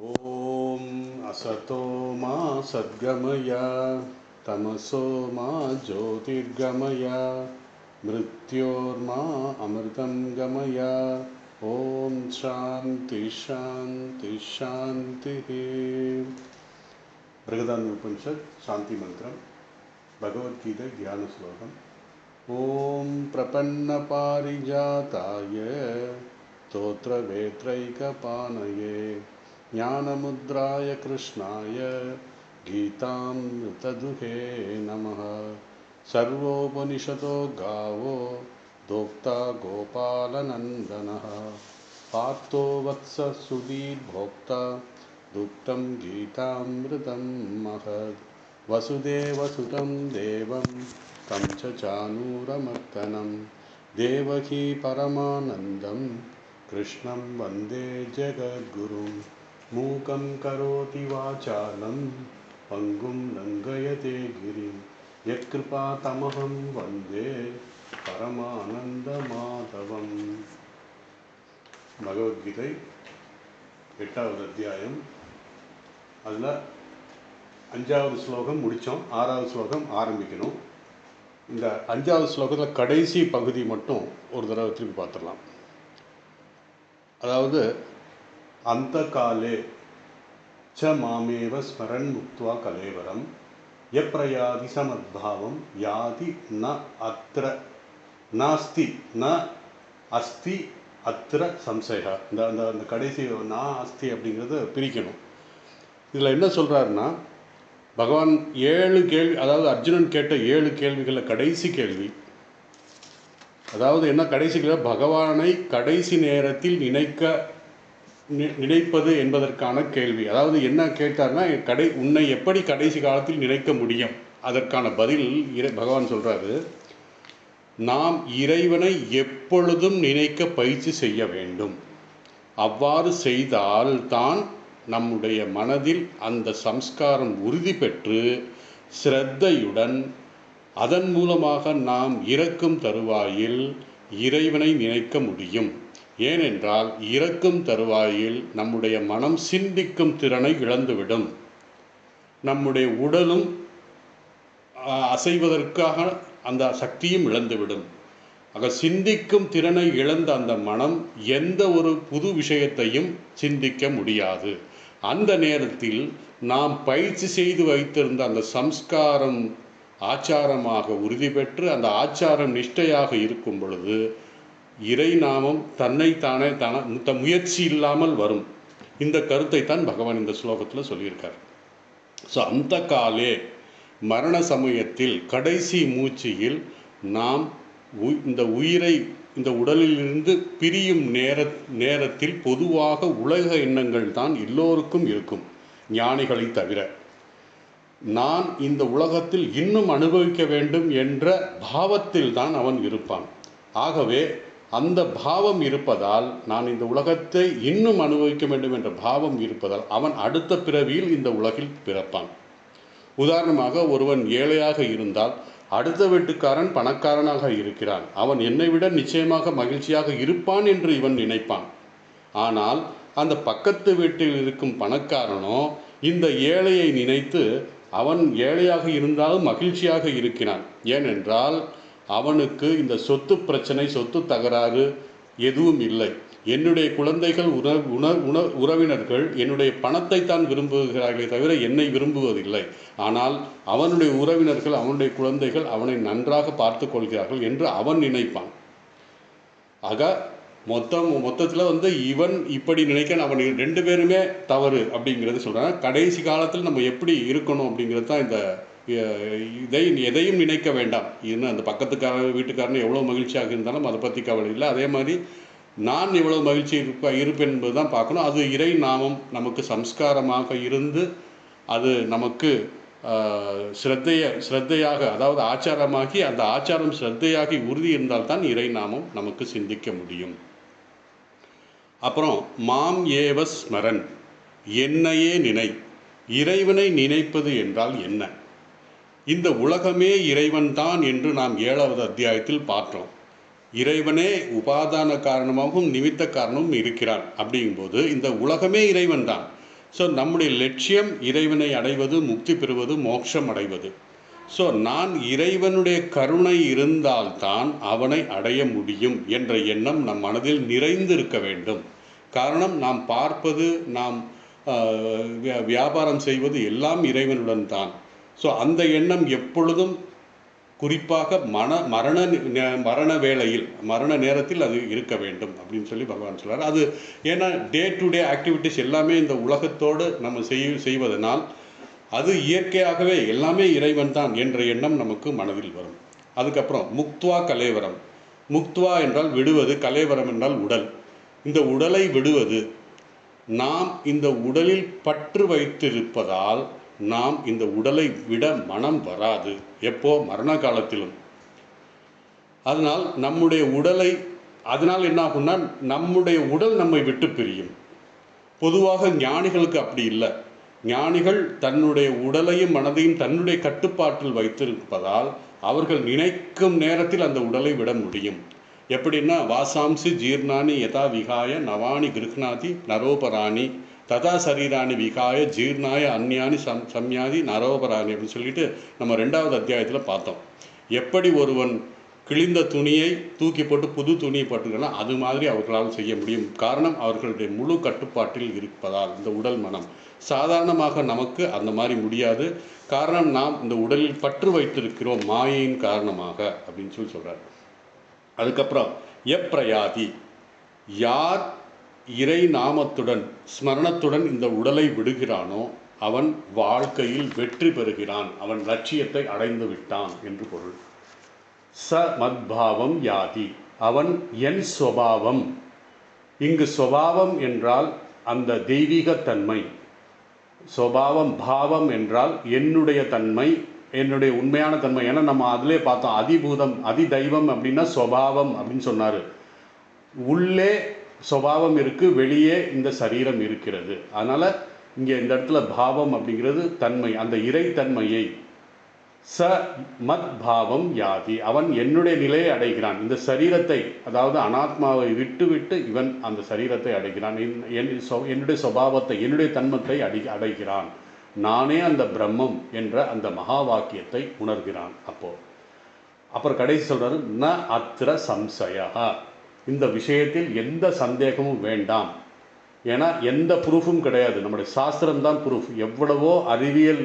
ॐ असतो मा सद्गमय तमसो मा ज्योतिर्गमय मृत्योर्मा अमृतं गमय। ॐ शान्ति शान्ति शान्तिः। बृहदारण्यकोपनिषत् शान्ति मंत्रम भगवद्गीता ध्यान श्लोकम। ॐ प्रपन्नपारिजाताय स्तोत्रवेत्रैकपाणये ज्ञानमुद्राय कृष्णाय गीतामृतदुहे नमः। सर्वोपनिषदो गावो दोक्ता गोपालनन्दनः पार्थो वत्स सुधीर्भोक्ता दुग्धं गीतामृतं महत्। वसुदेवसुतं देवं तं च चानूरमर्दनं देवकी परमानन्दं कृष्णं वन्दे जगद्गुरुं। मूकं करोति वाचालं पङ्गुं लङ्घयते गिरिं यत्कृपातमहं वन्दे परमानन्दमाधवम्। பகவத்கீதை 8வது அத்தியாயம். அதில் 5வது ஸ்லோகம் முடித்தோம், 6வது ஸ்லோகம் ஆரம்பிக்கணும். இந்த 5வது ஸ்லோகத்தில் கடைசி பகுதி மட்டும் ஒரு தடவை திருப்பி பார்த்துடலாம். அதாவது அந்த காலே ச மாமேவ ஸ்மரன் முக்த்வா கலேவரம் யப்ரயாதி சமத்பாவம் யாதி ந அத்ர நாஸ்தி ந அஸ்தி அத்திர சம்சய. இந்த கடைசி நான் அஸ்தி அப்படிங்கிறத பிரிக்கணும். இதில் என்ன சொல்கிறாருன்னா, பகவான் 7 கேள்வி, அதாவது அர்ஜுனன் கேட்ட 7 கேள்விகளில் கடைசி கேள்வி, அதாவது என்ன கடைசி கேள்வி, பகவானை கடைசி நேரத்தில் நினைப்பது என்பதற்கான கேள்வி. அதாவது என்ன கேட்டார்னா, உன்னை எப்படி கடைசி காலத்தில் நினைக்க முடியும், அதற்கான பதில் பகவான் சொல்கிறாரு, நாம் இறைவனை எப்பொழுதும் நினைக்க பயிற்சி செய்ய வேண்டும். அவ்வாறு செய்தால் தான் நம்முடைய மனதில் அந்த சம்ஸ்காரம் உறுதி பெற்று ஸ்ரத்தையுடன் அதன் மூலமாக நாம் இறக்கும் தருவாயில் இறைவனை நினைக்க முடியும். ஏனென்றால் இறக்கும் தருவாயில் நம்முடைய மனம் சிந்திக்கும் திறனை இழந்துவிடும். நம்முடைய உடலும் அசைவதற்காக அந்த சக்தியும் இழந்துவிடும். ஆக சிந்திக்கும் திறனை இழந்த அந்த மனம் எந்த ஒரு புது விஷயத்தையும் சிந்திக்க முடியாது. அந்த நேரத்தில் நாம் பயிற்சி செய்து வைத்திருந்த அந்த சம்ஸ்காரம் ஆச்சாரமாக உறுதி பெற்று அந்த ஆச்சாரம் நிஷ்டையாக இருக்கும் பொழுது இறை நாமம் தன்னைத்தானே முயற்சி இல்லாமல் வரும். இந்த கருத்தை தான் பகவான் இந்த ஸ்லோகத்தில் சொல்லியிருக்கார். ஸோ அந்த காலே, மரண சமயத்தில் கடைசி மூச்சியில் நாம் இந்த உயிரை இந்த உடலிலிருந்து பிரியும் நேரத்தில் பொதுவாக உலக எண்ணங்கள் தான் எல்லோருக்கும் இருக்கும், ஞானிகளை தவிர. நான் இந்த உலகத்தில் இன்னும் அனுபவிக்க வேண்டும் என்ற பாவத்தில் தான் அவன் இருப்பான். ஆகவே அந்த பாவம் இருப்பதால், நான் இந்த உலகத்தை இன்னும் அனுபவிக்க வேண்டும் என்ற பாவம் இருப்பதால் அவன் அடுத்த பிறவியில் இந்த உலகில் பிறப்பான். உதாரணமாக, ஒருவன் ஏழையாக இருந்தால் அடுத்த வீட்டுக்காரன் பணக்காரனாக இருக்கிறான், அவன் என்னை விட நிச்சயமாக மகிழ்ச்சியாக இருப்பான் என்று இவன் நினைப்பான். ஆனால் அந்த பக்கத்து வீட்டில் இருக்கும் பணக்காரனோ இந்த ஏழையை நினைத்து அவன் ஏழையாக இருந்தாலும் மகிழ்ச்சியாக இருக்கிறான். ஏனென்றால் அவனுக்கு இந்த சொத்து பிரச்சனை, சொத்து தகராறு எதுவும் இல்லை. என்னுடைய குழந்தைகள் உறவினர்கள் என்னுடைய பணத்தை தான் விரும்புகிறார்களே தவிர என்னை விரும்புவதில்லை. ஆனால் அவனுடைய உறவினர்கள், அவனுடைய குழந்தைகள் அவனை நன்றாக பார்த்து கொள்கிறார்கள் என்று அவன் நினைப்பான். ஆக மொத்தத்தில் இவன் இப்படி நினைக்க, அவன் 2 பேருமே தவறு அப்படிங்கிறது சொல்கிறாங்க. கடைசி காலத்தில் நம்ம எப்படி இருக்கணும் அப்படிங்கிறது தான் இந்த எதையும் நினைக்க வேண்டாம். இன்னும் அந்த வீட்டுக்காரன் எவ்வளோ மகிழ்ச்சியாக இருந்தாலும் அதை பற்றி கவலை இல்லை. அதே மாதிரி நான் எவ்வளவு மகிழ்ச்சி இருப்பேன் என்பது தான் பார்க்கணும். அது இறை நாமம் நமக்கு சம்ஸ்காரமாக இருந்து அது நமக்கு ஸ்ரத்தையாக, அதாவது ஆச்சாரமாகி, அந்த ஆச்சாரம் ஸ்ரத்தையாகி உறுதி இருந்தால்தான் இறை நாமம் நமக்கு சிந்திக்க முடியும். அப்புறம் மாம் ஏவ ஸ்மரன், என்னையே நினை. இறைவனை நினைப்பது என்றால் என்ன? இந்த உலகமே இறைவன் தான் என்று நாம் 7வது அத்தியாயத்தில் பார்த்தோம். இறைவனே உபாதான காரணமாகவும் நிமித்த காரணமும் இருக்கிறான். அப்படிங்கும்போது இந்த உலகமே இறைவன் தான். ஸோ நம்முடைய லட்சியம் இறைவனை அடைவது, முக்தி பெறுவது, மோட்சம் அடைவது. ஸோ நான் இறைவனுடைய கருணை இருந்தால்தான் அவனை அடைய முடியும் என்ற எண்ணம் நம் மனதில் நிறைந்திருக்க வேண்டும். காரணம், நாம் பார்ப்பது, நாம் வியாபாரம் செய்வது எல்லாம் இறைவனுடன் தான். ஸோ அந்த எண்ணம் எப்பொழுதும், குறிப்பாக மரண வேளையில், மரண நேரத்தில் அது இருக்க வேண்டும் அப்படின்னு சொல்லி பகவான் சொல்கிறார். அது ஏன்னா டே டு டே ஆக்டிவிட்டிஸ் எல்லாமே இந்த உலகத்தோடு நம்ம செய்வதனால் அது இயற்கையாகவே எல்லாமே இறைவன் தான் என்ற எண்ணம் நமக்கு மனதில் வரும். அதுக்கப்புறம் முக்த்வா கலேவரம். முக்த்வா என்றால் விடுவது, கலேவரம் என்றால் உடல். இந்த உடலை விடுவது. நாம் இந்த உடலில் பற்று வைத்திருப்பதால் நாம் இந்த உடலை விட மனம் வராது, எப்போ? மரண காலத்திலும். அதனால் நம்முடைய உடலை, அதனால் என்ன ஆகும்னா நம்முடைய உடல் நம்மை விட்டு பிரியும். பொதுவாக ஞானிகளுக்கு அப்படி இல்லை. ஞானிகள் தன்னுடைய உடலையும் மனதையும் தன்னுடைய கட்டுப்பாட்டில் வைத்திருப்பதால் அவர்கள் நினைக்கும் நேரத்தில் அந்த உடலை விட முடியும். எப்படின்னா, வாசாம்சி ஜீர்ணானி யதா விகாய நவானி கிருஹ்ணாதி நரோபராணி ததா சரீராணி விகாய ஜீர்ணாய அந்யானி சம்யாதி நரோபராணி அப்படின்னு சொல்லிட்டு நம்ம 2வது அத்தியாயத்தில் பார்த்தோம். எப்படி ஒருவன் கிழிந்த துணியை தூக்கி போட்டு புது துணியை போட்டுக்கலாம், அது மாதிரி அவர்களால் செய்ய முடியும். காரணம், அவர்களுடைய முழு கட்டுப்பாட்டில் இருப்பதால் இந்த உடல் மனம். சாதாரணமாக நமக்கு அந்த மாதிரி முடியாது. காரணம், நாம் இந்த உடலில் பற்று வைத்திருக்கிறோம் மாயையின் காரணமாக அப்படின்னு சொல்லி சொல்கிறார். அதுக்கப்புறம் எப்ரயாதி, யார் இறை நாமத்துடன் ஸ்மரணத்துடன் இந்த உடலை விடுகிறானோ அவன் வாழ்க்கையில் வெற்றி பெறுகிறான், அவன் லட்சியத்தை அடைந்து விட்டான் என்று பொருள். ச மத்பாவம் யாதி, அவன் என் சுபாவம். இங்கு சுபாவம் என்றால் அந்த தெய்வீகத்தன்மை, சுபாவம். பாவம் என்றால் என்னுடைய தன்மை, என்னுடைய உண்மையான தன்மை. ஏன்னா நம்ம அதிலே பார்த்தோம், அதிபூதம் அதிதெய்வம் அப்படின்னா சுபாவம் அப்படின்னு சொன்னார். உள்ளே சுபாவம் இருக்குது, வெளியே இந்த சரீரம் இருக்கிறது. அதனால் இங்கே இந்த இடத்துல பாவம் அப்படிங்கிறது தன்மை, அந்த இறைத்தன்மையை. ச மத் பாவம் யாதி, அவன் என்னுடைய நிலையை அடைகிறான். இந்த சரீரத்தை, அதாவது அனாத்மாவை விட்டு இவன் அந்த சரீரத்தை அடைகிறான். என்னுடைய சுபாவத்தை, என்னுடைய தன்மத்தை அடைகிறான். நானே அந்த பிரம்மம் என்ற அந்த மகா வாக்கியத்தை உணர்கிறான். அப்புறம் கடைசி சொல்றாரு, ந அத்திர சம்சயா, இந்த விஷயத்தில் எந்த சந்தேகமும் வேண்டாம். ஏன்னா எந்த ப்ரூஃபும் கிடையாது, நம்முடைய சாஸ்திரம் தான் ப்ரூஃப். எவ்வளவோ அறிவியல்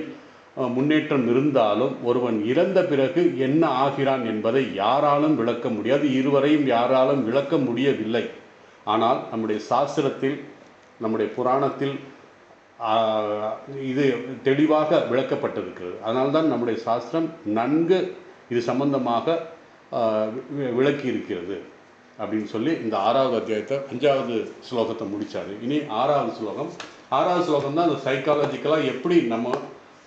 முன்னேற்றம் இருந்தாலும் ஒருவன் இறந்த பிறகு என்ன ஆகிறான் என்பதை யாராலும் விளக்க முடியாது, இருவரையும் யாராலும் விளக்க முடியவில்லை. ஆனால் நம்முடைய சாஸ்திரத்தில், நம்முடைய புராணத்தில் இது தெளிவாக விளக்கப்பட்டிருக்கிறது. அதனால்தான் நம்முடைய சாஸ்திரம் நன்கு இது சம்பந்தமாக விளக்கி இருக்கிறது அப்படின்னு சொல்லி இந்த 6வது அத்தியாயத்தை 5வது ஸ்லோகத்தை முடித்தார். இனி 6வது ஸ்லோகம். 6வது ஸ்லோகம் தான் அந்த சைக்காலஜிக்கலாக எப்படி நம்ம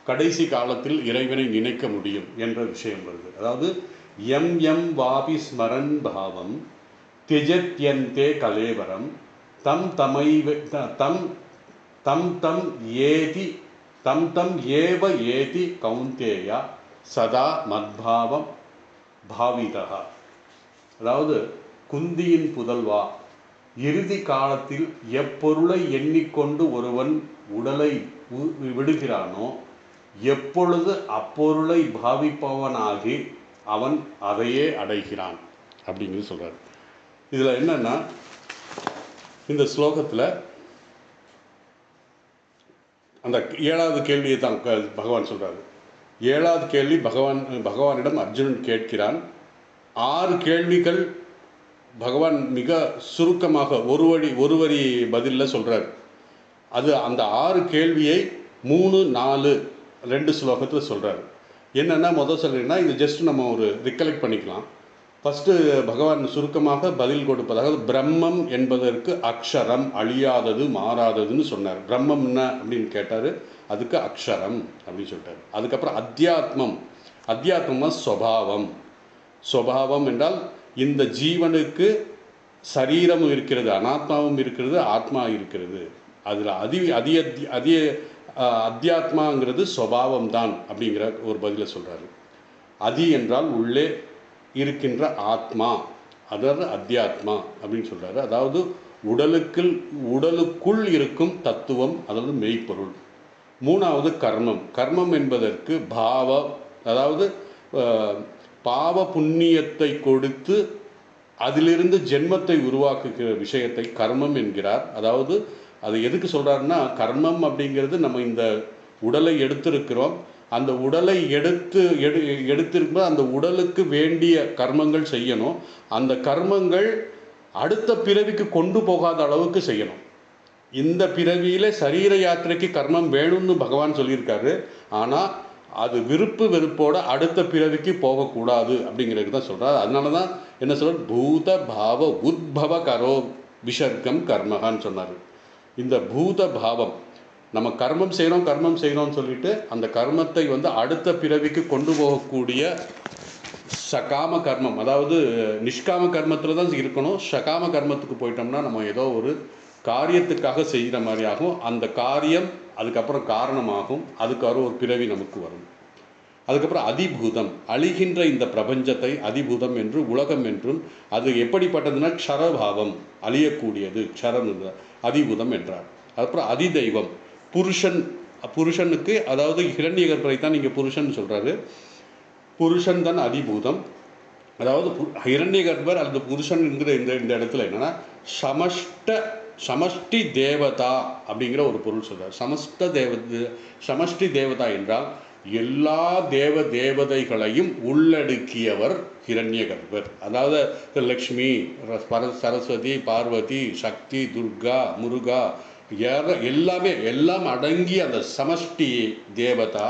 கடைசி காலத்தில் இறைவனை நினைக்க முடியும் என்ற விஷயம் வருது. அதாவது எம் வாபி ஸ்மரன் பாவம் திஜத்யந்தே கலேவரம் தம் தமைவ தம் தம் தம் ஏதி தம் தம் ஏவ ஏதி கௌந்தேயா சதா மத்பாவம் பாவிதா. அதாவது குந்தியின் புதல்வா, இறுதி காலத்தில் எப்பொருளை எண்ணிக்கொண்டு ஒருவன் உடலை விடுகிறானோ எப்பொழுது அப்பொருளை பாவிப்பவனாகி அவன் அதையே அடைகிறான் அப்படிங்கிறது சொல்கிறார். இதில் என்னன்னா, இந்த ஸ்லோகத்தில் அந்த 7வது கேள்வியை தான் பகவான் சொல்கிறார். 7வது கேள்வி பகவானிடம் அர்ஜுனன் கேட்கிறான். 6 கேள்விகள் பகவான் மிக சுருக்கமாக ஒரு வரி பதிலில் சொல்கிறார். அது அந்த 6 கேள்வியை 3, 4, 2 ஸ்லோகத்தில் சொல்கிறார். என்னென்னா, முதல் சொல்கிறீங்கன்னா இது ஜஸ்ட் நம்ம ஒரு ரிகலெக்ட் பண்ணிக்கலாம். ஃபஸ்ட்டு பகவான் சுருக்கமாக பதில் கொடுப்பதாக, பிரம்மம் என்பதற்கு அக்ஷரம், அழியாதது, மாறாததுன்னு சொன்னார். பிரம்மம் என்ன அப்படின்னு கேட்டார், அதுக்கு அக்ஷரம் அப்படின்னு சொல்லிட்டார். அதுக்கப்புறம் அத்தியாத்மம்னா ஸ்வபாவம். ஸ்வபாவம் என்றால் இந்த ஜீவனுக்கு சரீரமும் இருக்கிறது, அனாத்மாவும் இருக்கிறது, ஆத்மா இருக்கிறது. அதில் அத்தியாத்மாங்கிறது ஸ்வபாவம் தான் அப்படிங்கிற ஒரு பதிலை சொல்கிறாரு. அதி என்றால் உள்ளே இருக்கின்ற ஆத்மா, அதாவது அத்தியாத்மா அப்படின்னு சொல்கிறாரு. அதாவது உடலுக்குள் இருக்கும் தத்துவம், அதாவது மெய்ப்பொருள். மூணாவது கர்மம். கர்மம் என்பதற்கு பாவம், அதாவது பாவ புண்ணியத்தை கொடுத்து அதிலிருந்து ஜென்மத்தை உருவாக்குகிற விஷயத்தை கர்மம் என்கிறார். அதாவது அது எதுக்கு சொல்கிறாருன்னா, கர்மம் அப்படிங்கிறது நம்ம இந்த உடலை எடுத்திருக்கிறோம், அந்த உடலை எடுத்திருக்கும்போது அந்த உடலுக்கு வேண்டிய கர்மங்கள் செய்யணும். அந்த கர்மங்கள் அடுத்த பிறவிக்கு கொண்டு போகாத அளவுக்கு செய்யணும். இந்த பிறவியில் சரீர யாத்திரைக்கு கர்மம் வேணும்னு பகவான் சொல்லியிருக்காரு. ஆனால் அது விருப்பு வெறுப்போட அடுத்த பிறவிக்கு போகக்கூடாது அப்படிங்கிறது தான் சொல்கிறார். அதனால தான் என்ன சொல்கிறார், பூத பாவ உத்பவ கரோ விசர்க்கம் கர்மகான்னு சொன்னார். இந்த பூத பாவம், நம்ம கர்மம் செய்கிறோம்னு சொல்லிட்டு அந்த கர்மத்தை அடுத்த பிறவிக்கு கொண்டு போகக்கூடிய சகாம கர்மம், அதாவது நிஷ்காம கர்மத்தில் தான் இருக்கணும். சகாம கர்மத்துக்கு போயிட்டோம்னா நம்ம ஏதோ ஒரு காரியத்துக்காக செய்கிற மாதிரி ஆகும். அந்த காரியம் அதுக்கப்புறம் காரணமாகும், அதுக்காக ஒரு பிறவி நமக்கு வரும். அதுக்கப்புறம் அதிபூதம், அழிகின்ற இந்த பிரபஞ்சத்தை அதிபூதம் என்று உலகம் என்றும், அது எப்படிப்பட்டதுன்னா க்ஷரபாவம், அழியக்கூடியது, க்ஷரம் அதிபூதம் என்றார். அதுக்கப்புறம் அதிதெய்வம், புருஷனுக்கு, அதாவது ஹிரண்யகர்பரை தான் இங்கே புருஷன் சொல்கிறாரு. புருஷன் தான் அதிபூதம். அதாவது ஹிரண்யகர்பர் அல்லது புருஷன் என்கிற இந்த இடத்துல என்னென்னா சமஷ்டி தேவதா அப்படிங்கிற ஒரு பொருள் சொல்கிறார். சமஷ்டி தேவதா என்றால் எல்லா தேவதைகளையும் உள்ளடக்கியவர் ஹிரண்யகர்பர். அதாவது லக்ஷ்மி, சரஸ்வதி, பார்வதி, சக்தி, துர்கா, முருகா, எல்லாம் அடங்கிய அந்த சமஷ்டி தேவதா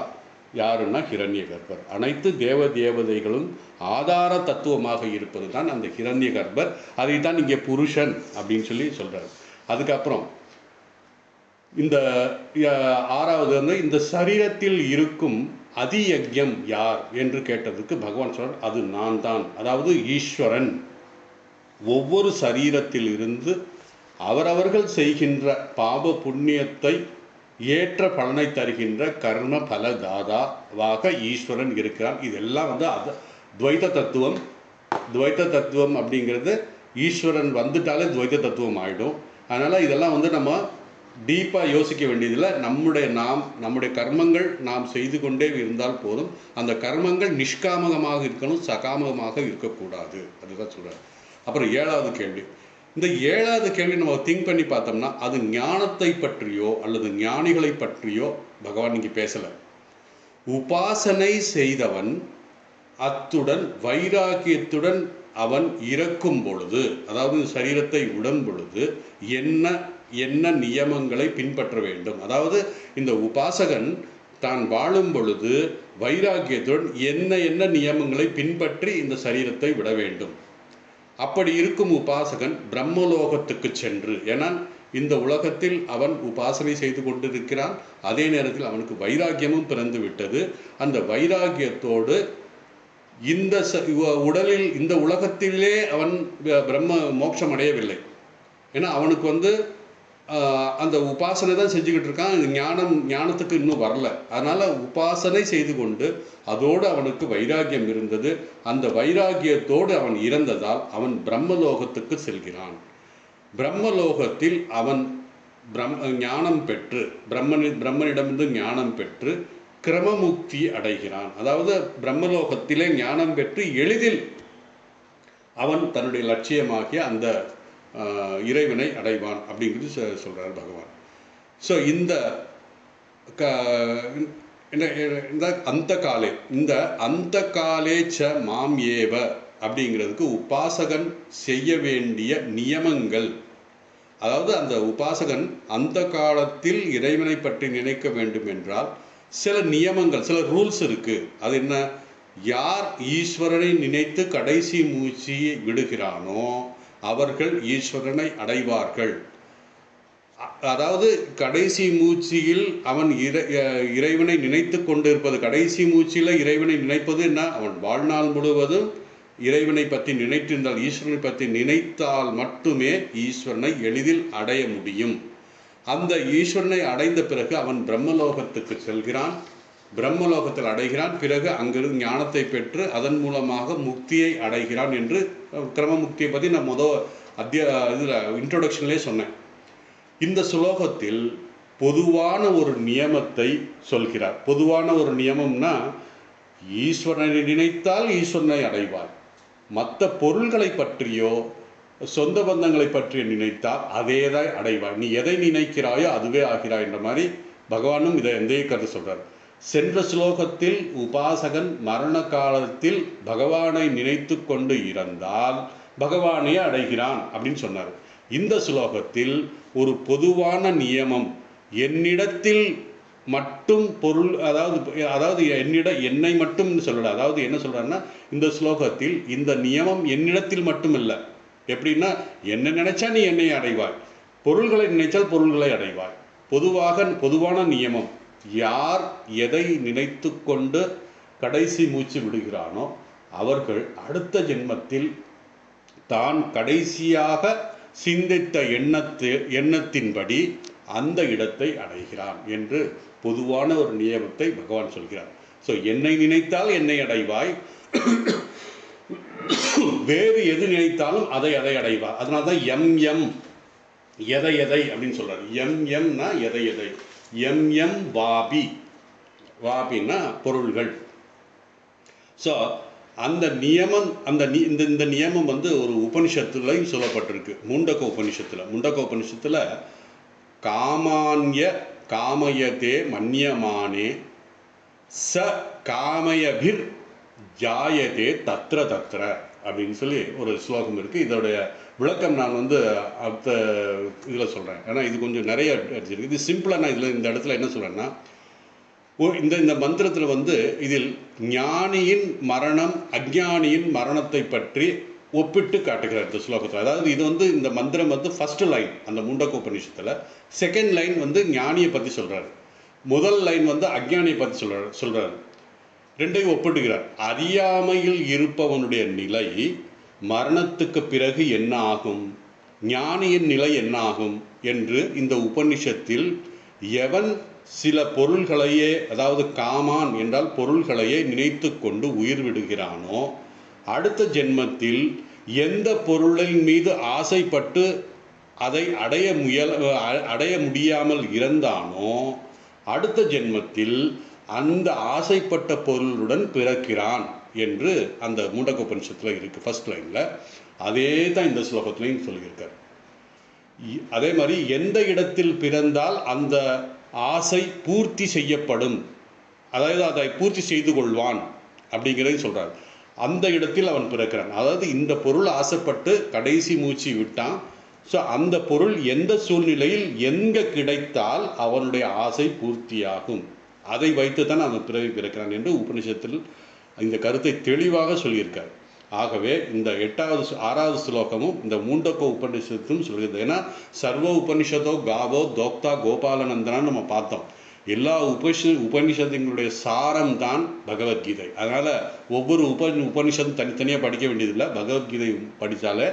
யாருன்னா ஹிரண்யகர்பர். அனைத்து தேவதைகளும் ஆதார தத்துவமாக இருப்பது தான் அந்த ஹிரண்யகர்பர். அதை தான் இங்கே புருஷன் அப்படின்னு சொல்லி சொல்கிறார். அதுக்கப்புறம் இந்த ஆறாவது இந்த சரீரத்தில் இருக்கும் அதியஜ்யம் யார் என்று கேட்டதுக்கு பகவான் சொல்றார், அது நான் தான், அதாவது ஈஸ்வரன். ஒவ்வொரு சரீரத்தில் இருந்து அவரவர்கள் செய்கின்ற பாவ புண்ணியத்தை ஏற்ற பலனை தருகின்ற கர்ம பல தாதாவாக ஈஸ்வரன் இருக்கிறான். இதெல்லாம் அது துவைத தத்துவம். துவைத தத்துவம் அப்படிங்கிறது ஈஸ்வரன் வந்துட்டாலே துவைத தத்துவம் ஆகிடும். அதனால் இதெல்லாம் நம்ம டீப்பாக யோசிக்க வேண்டியதில்லை. நம்முடைய கர்மங்கள் நாம் செய்து கொண்டே இருந்தால் போதும். அந்த கர்மங்கள் நிஷ்காமகமாக இருக்கணும், சகாமகமாக இருக்கக்கூடாது. அதுதான் சொல்கிறார். அப்புறம் ஏழாவது கேள்வி. இந்த ஏழாவது கேள்வி நம்ம திங்க் பண்ணி பார்த்தோம்னா, அது ஞானத்தை பற்றியோ அல்லது ஞானிகளை பற்றியோ பகவான் இங்கே பேசலை. உபாசனை செய்தவன் அத்துடன் வைராக்கியத்துடன் அவன் இறக்கும் பொழுது, அதாவது சரீரத்தை உடன் பொழுது என்ன நியமங்களை பின்பற்ற வேண்டும், அதாவது இந்த உபாசகன் தான் வாழும் பொழுது வைராக்கியத்துடன் என்ன நியமங்களை பின்பற்றி இந்த சரீரத்தை விட வேண்டும். அப்படி இருக்கும் உபாசகன் பிரம்மலோகத்துக்கு சென்று, ஏன்னா இந்த உலகத்தில் அவன் உபாசனை செய்து கொண்டிருக்கிறான், அதே நேரத்தில் அவனுக்கு வைராக்கியமும் பிறந்து விட்டது. அந்த வைராக்கியத்தோடு இந்த உடலில் இந்த உலகத்திலே அவன் பிரம்ம மோட்சம் அடையவில்லை. ஏன்னா அவனுக்கு அந்த உபாசனை தான் செஞ்சுக்கிட்டு இருக்கான், ஞானத்துக்கு இன்னும் வரல. அதனால் உபாசனை செய்து கொண்டு அதோடு அவனுக்கு வைராக்கியம் இருந்தது. அந்த வைராக்கியத்தோடு அவன் இறந்ததால் அவன் பிரம்மலோகத்துக்கு செல்கிறான். பிரம்மலோகத்தில் அவன் ஞானம் பெற்று பிரம்மனிடமிருந்து ஞானம் பெற்று கிரமமுக்தி அடைகிறான். அதாவது பிரம்மலோகத்திலே ஞானம் பெற்று எளிதில் அவன் தன்னுடைய லட்சியமாகிய அந்த இறைவனை அடைவான் அப்படிங்கிறது சொல்கிறார் பகவான். ஸோ இந்த அந்த காலே ச மாம் ஏவ அப்படிங்கிறதுக்கு உபாசகன் செய்ய வேண்டிய நியமங்கள், அதாவது அந்த உபாசகன் அந்த காலத்தில் இறைவனை பற்றி நினைக்க வேண்டும் என்றால் சில நியமங்கள், சில ரூல்ஸ் இருக்கு. அது என்ன? யார் ஈஸ்வரனை நினைத்து கடைசி மூச்சியை விடுகிறானோ அவர்கள் ஈஸ்வரனை அடைவார்கள். அதாவது கடைசி மூச்சியில் அவன் இறைவனை நினைத்து கொண்டிருப்பது, கடைசி மூச்சியில் இறைவனை நினைப்பது என்ன? அவன் வாழ்நாள் முழுவதும் இறைவனை பற்றி நினைத்திருந்தால், ஈஸ்வரனை பற்றி நினைத்தால் மட்டுமே ஈஸ்வரனை எளிதில் அடைய முடியும். அந்த ஈஸ்வரனை அடைந்த பிறகு அவன் பிரம்மலோகத்துக்கு செல்கிறான், பிரம்மலோகத்தில் அடைகிறான். பிறகு அங்கிருந்து ஞானத்தை பெற்று அதன் மூலமாக முக்தியை அடைகிறான் என்று கிரம முக்தியை பற்றி நான் இதில் இன்ட்ரோடக்ஷன்லேயே சொன்னேன். இந்த ஸ்லோகத்தில் பொதுவான ஒரு நியமத்தை சொல்கிறார். பொதுவான ஒரு நியமம்னா, ஈஸ்வரனை நினைத்தால் ஈஸ்வரனை அடைவாய். மற்ற பொருள்களை பற்றியோ சொந்த பந்தங்களை பற்றி நினைத்தால் அதே தான் அடைவாய். நீ எதை நினைக்கிறாயோ அதுவே ஆகிறாய் என்ற மாதிரி பகவானும் இதை எந்தே கருத்து சொல்கிறார். சென்ற ஸ்லோகத்தில் உபாசகன் மரண காலத்தில் பகவானை நினைத்து கொண்டு இறந்தால் பகவானே அடைகிறான் அப்படின்னு சொன்னார். இந்த ஸ்லோகத்தில் ஒரு பொதுவான நியமம், என்னிடத்தில் மட்டும் பொருள், அதாவது என்னை மட்டும் சொல்லல. அதாவது என்ன சொல்றாருன்னா, இந்த ஸ்லோகத்தில் இந்த நியமம் என்னிடத்தில் மட்டும் இல்லை. எப்படின்னா, என்ன நினைச்சா நீ என்னை அடைவாய், பொருள்களை நினைச்சால் பொருள்களை அடைவாய். பொதுவான நியமம், யார் எதை நினைத்து கொண்டு கடைசி மூச்சு விடுகிறானோ அவர்கள் அடுத்த ஜென்மத்தில் தான் கடைசியாக சிந்தித்த எண்ணத்தின்படி அந்த இடத்தை அடைகிறான் என்று பொதுவான ஒரு நியமத்தை பகவான் சொல்கிறார். ஸோ என்னை நினைத்தால் என்னை அடைவாய், வேறு எது நினைத்தாலும் அதை அடைவார். அதனால தான் எம் எதை அப்படின்னு சொல்றாரு. எம்னா எதை, எம் வாபின்னா பொருள்கள். ஸோ அந்த நியமம், இந்த நியமம் வந்து ஒரு உபனிஷத்துலையும் சொல்லப்பட்டிருக்கு. முண்டக உபனிஷத்தில் காமயதே மன்யமானே ச காமயபிர் ஜாயதே தத்ர அப்படின்னு சொல்லி ஒரு ஸ்லோகம் இருக்குது. இதோடைய விளக்கம் நான் வந்து அடுத்த இதில் சொல்கிறேன். ஏன்னா இது கொஞ்சம் நிறைய இருக்குது. இது சிம்பிளாக நான் இந்த இடத்துல என்ன சொல்கிறேன்னா, இந்த மந்திரத்தில் வந்து இதில் ஞானியின் மரணம் அஞ்ஞானியின் மரணத்தை பற்றி ஒப்பிட்டு காட்டுகிறார் இந்த ஸ்லோகத்தில். அதாவது இது வந்து இந்த மந்திரம் வந்து ஃபர்ஸ்ட் லைன் அந்த முண்டக உபநிஷத்தில், செகண்ட் லைன் வந்து ஞானியை பற்றி சொல்கிறாரு, முதல் லைன் வந்து அஞ்ஞானியை பற்றி சொல்கிறாரு. ரெண்டையும் ஒப்பிட்டுகிறார். அறியாமையில் இருப்பவனுடைய நிலை மரணத்துக்கு பிறகு என்ன ஆகும், ஞானியின் நிலை என்ன ஆகும் என்று இந்த உபநிஷத்தில் எவன் சில பொருள்களையே, அதாவது காமான் என்றால் பொருள்களையே நினைத்து கொண்டு உயிர் விடுகிறானோ, அடுத்த ஜென்மத்தில் எந்த பொருளின் மீது ஆசைப்பட்டு அதை அடைய முடியாமல் இறந்தானோ அடுத்த ஜென்மத்தில் அந்த ஆசைப்பட்ட பொருளுடன் பிறக்கிறான் என்று அந்த முண்டக உபனிஷத்தில் இருக்குது ஃபர்ஸ்ட் லைனில். அதே தான் இந்த ஸ்லோகத்திலையும் சொல்லியிருக்கார். அதே மாதிரி எந்த இடத்தில் பிறந்தால் அந்த ஆசை பூர்த்தி செய்யப்படும், அதாவது அதை பூர்த்தி செய்து கொள்வான் அப்படிங்கிறதையும் சொல்கிறார். அந்த இடத்தில் அவன் பிறக்கிறான். அதாவது இந்த பொருள் ஆசைப்பட்டு கடைசி மூச்சு விட்டான். ஸோ அந்த பொருள் எந்த சூழ்நிலையில் எங்கே கிடைத்தால் அவனுடைய ஆசை பூர்த்தியாகும், அதை வைத்து தான் அவன் பிறக்கிறான் என்று உபனிஷத்தில் இந்த கருத்தை தெளிவாக சொல்லியிருக்கார். ஆகவே இந்த 6வது ஸ்லோகமும் இந்த முண்டக உபனிஷத்தும் சொல்கிறது. ஏன்னா சர்வ உபனிஷதோ காவோ தோக்தா கோபாலநந்தனான்னு நம்ம பார்த்தோம். எல்லா உபனிஷத்துங்களுடைய சாரம் தான் பகவத்கீதை. அதனால் ஒவ்வொரு உபனிஷத்தும் தனித்தனியாக படிக்க வேண்டியதில்லை. பகவத்கீதை படித்தாலே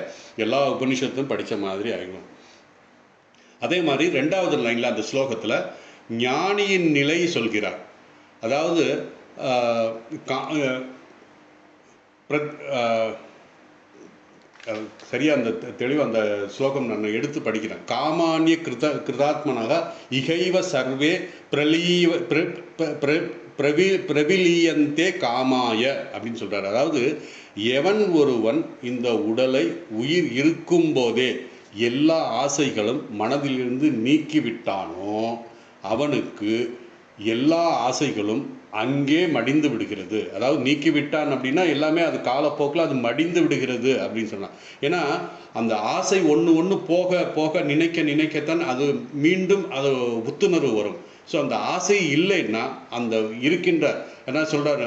எல்லா உபனிஷத்தும் படித்த மாதிரி ஆகிடும். அதே மாதிரி 2வது லைனில் அந்த ஸ்லோகத்தில் ஞானியின் நிலை சொல்கிறார். அதாவது சரியாக அந்த தெளிவாக அந்த ஸ்லோகம் நான் எடுத்து படிக்கிறேன். காமானிய கிருதாத்மனாக இகைவ சர்வே பிரவிலியந்தே காமாய அப்படின்னு சொல்கிறார். அதாவது எவன் ஒருவன் இந்த உடலை உயிர் இருக்கும் போதே எல்லா ஆசைகளும் மனதிலிருந்து நீக்கிவிட்டானோ அவனுக்கு எல்லா ஆசைகளும் அங்கே மடிந்து விடுகிறது. அதாவது நீக்கிவிட்டான் அப்படின்னா எல்லாமே அது காலப்போக்கில் அது மடிந்து விடுகிறது அப்படின்னு சொன்னான். ஏன்னா அந்த ஆசை ஒன்று போக போக நினைக்கத்தான் அது மீண்டும் அது புத்துணர்வு வரும். ஸோ அந்த ஆசை இல்லைன்னா அந்த இருக்கின்ற என்ன சொல்கிறார்,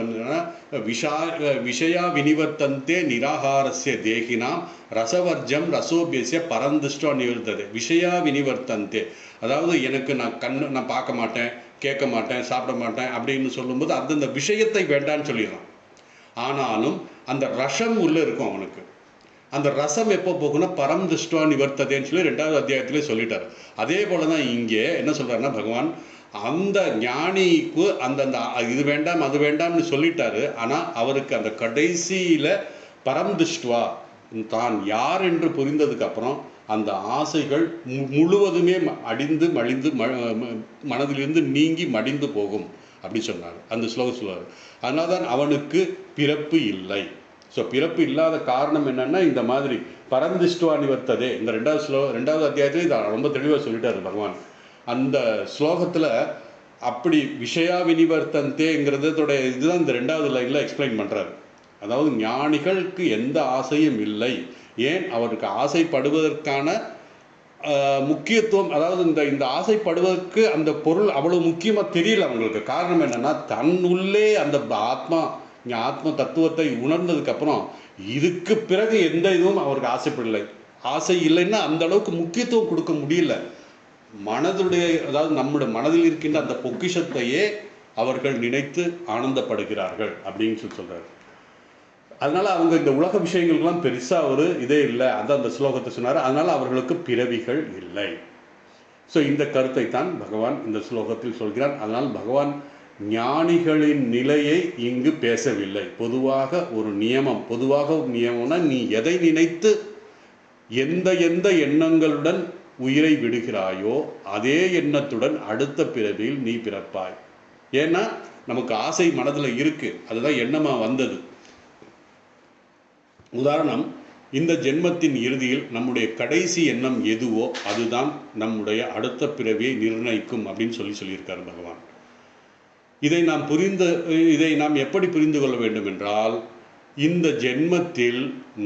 விஷயா வினிவர்த்தந்தே நிராகாரஸ்ய தேகினாம் ரசவர்ஜம் ரசோபியசிய பரந்துஷ்டோ நிவர்த்தது. விஷயா வினிவர்த்தந்தே, அதாவது எனக்கு நான் பார்க்க மாட்டேன், கேட்க மாட்டேன், சாப்பிட மாட்டேன் அப்படின்னு சொல்லும்போது அந்த விஷயத்தை வேண்டான்னு சொல்லிடலாம். ஆனாலும் அந்த ரசம் உள்ளே இருக்கும் அவனுக்கு. அந்த ரசம் எப்போ போகுன்னா பரம் திருஷ்டுவா நிவர்த்ததேன்னு சொல்லி 2வது அத்தியாயத்திலே சொல்லிட்டார். அதே போல தான் இங்கே என்ன சொல்கிறாருன்னா பகவான் அந்த ஞானிக்கு அந்த இது வேண்டாம் அது வேண்டாம்னு சொல்லிட்டாரு. ஆனால் அவருக்கு அந்த கடைசியில் பரம் திருஷ்டுவா தான் யார் என்று புரிந்ததுக்கு அப்புறம் அந்த ஆசைகள் முழுவதுமே அடிந்து மழிந்து மனதிலிருந்து நீங்கி மடிந்து போகும் அப்படி சொன்னார். அந்த ஸ்லோகம் சொல்லுவார். அதனால தான் அவனுக்கு பிறப்பு இல்லை. ஸோ பிறப்பு இல்லாத காரணம் என்னன்னா இந்த மாதிரி பரந்திஷ்டுவா நிவர்த்ததே, இந்த ரெண்டாவது அத்தியாயத்தில் இதை ரொம்ப தெளிவாக சொல்லிட்டாரு பகவான். அந்த ஸ்லோகத்தில் அப்படி விஷயா வினிவர்த்தந்தேங்கிறதோட இதுதான் இந்த 2வது லைனில் எக்ஸ்பிளைன் பண்ணுறாரு. அதாவது ஞானிகளுக்கு எந்த ஆசையும் இல்லை. ஏன் அவருக்கு ஆசைப்படுவதற்கான முக்கியத்துவம், அதாவது இந்த ஆசைப்படுவதற்கு அந்த பொருள் அவ்வளவு முக்கியமாக தெரியல அவங்களுக்கு. காரணம் என்னன்னா தன்னுள்ளே அந்த ஆத்ம தத்துவத்தை உணர்ந்ததுக்கப்புறம் இதுக்கு பிறகு எந்த இதுவும் அவருக்கு ஆசைப்படலை. ஆசை இல்லைன்னா அந்த அளவுக்கு முக்கியத்துவம் கொடுக்க முடியல. மனதுடைய, அதாவது நம்முடைய மனதில் இருக்கின்ற அந்த பொக்கிஷத்தையே அவர்கள் நினைத்து ஆனந்தப்படுகிறார்கள் அப்படின்னு சொல்றாரு. அதனால அவங்க இந்த உலக விஷயங்களுக்கெல்லாம் பெருசா ஒரு இதே இல்லை. அந்த ஸ்லோகத்தை சொன்னார். அதனால அவர்களுக்கு பிறவிகள் இல்லை. ஸோ இந்த கருத்தை தான் பகவான் இந்த ஸ்லோகத்தில் சொல்கிறார். அதனால் பகவான் ஞானிகளின் நிலையை இங்கு பேசவில்லை. பொதுவாக ஒரு நியமம்னா நீ எதை நினைத்து எந்த எண்ணங்களுடன் உயிரை விடுகிறாயோ அதே எண்ணத்துடன் அடுத்த பிறவியில் நீ பிறப்பாய். ஏன்னா நமக்கு ஆசை மனதில் இருக்கு, அதுதான் எண்ணமா வந்தது. உதாரணம், இந்த ஜென்மத்தின் இறுதியில் நம்முடைய கடைசி எண்ணம் எதுவோ அதுதான் நம்முடைய அடுத்த பிறவியை நிர்ணயிக்கும் அப்படின்னு சொல்லியிருக்காரு பகவான். இதை நாம் எப்படி புரிந்து கொள்ள வேண்டும் என்றால், இந்த ஜென்மத்தில்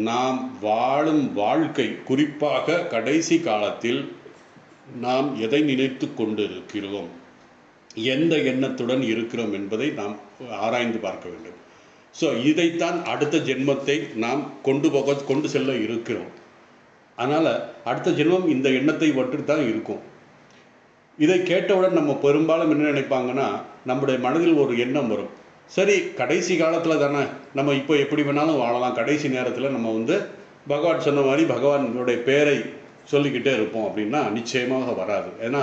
நாம் வாழும் வாழ்க்கை, குறிப்பாக கடைசி காலத்தில் நாம் எதை நினைத்து கொண்டு இருக்கிறோம், எந்த எண்ணத்துடன் இருக்கிறோம் என்பதை நாம் ஆராய்ந்து பார்க்க வேண்டும். ஸோ இதைத்தான் அடுத்த ஜென்மத்தை நாம் கொண்டு செல்ல இருக்கிறோம். அதனால் அடுத்த ஜென்மம் இந்த எண்ணத்தை ஒன்று தான் இருக்கும். இதை கேட்டவுடன் நம்ம பெரும்பாலும் என்ன நினைப்பாங்கன்னா, நம்முடைய மனதில் ஒரு எண்ணம் வரும். சரி, கடைசி காலத்தில் தானே, நம்ம இப்போ எப்படி வேணாலும் வாழலாம், கடைசி நேரத்தில் நம்ம பகவான் சொன்ன மாதிரி பகவானுடைய பேரை சொல்லிக்கிட்டே இருப்போம் அப்படின்னா நிச்சயமாக வராது. ஏன்னா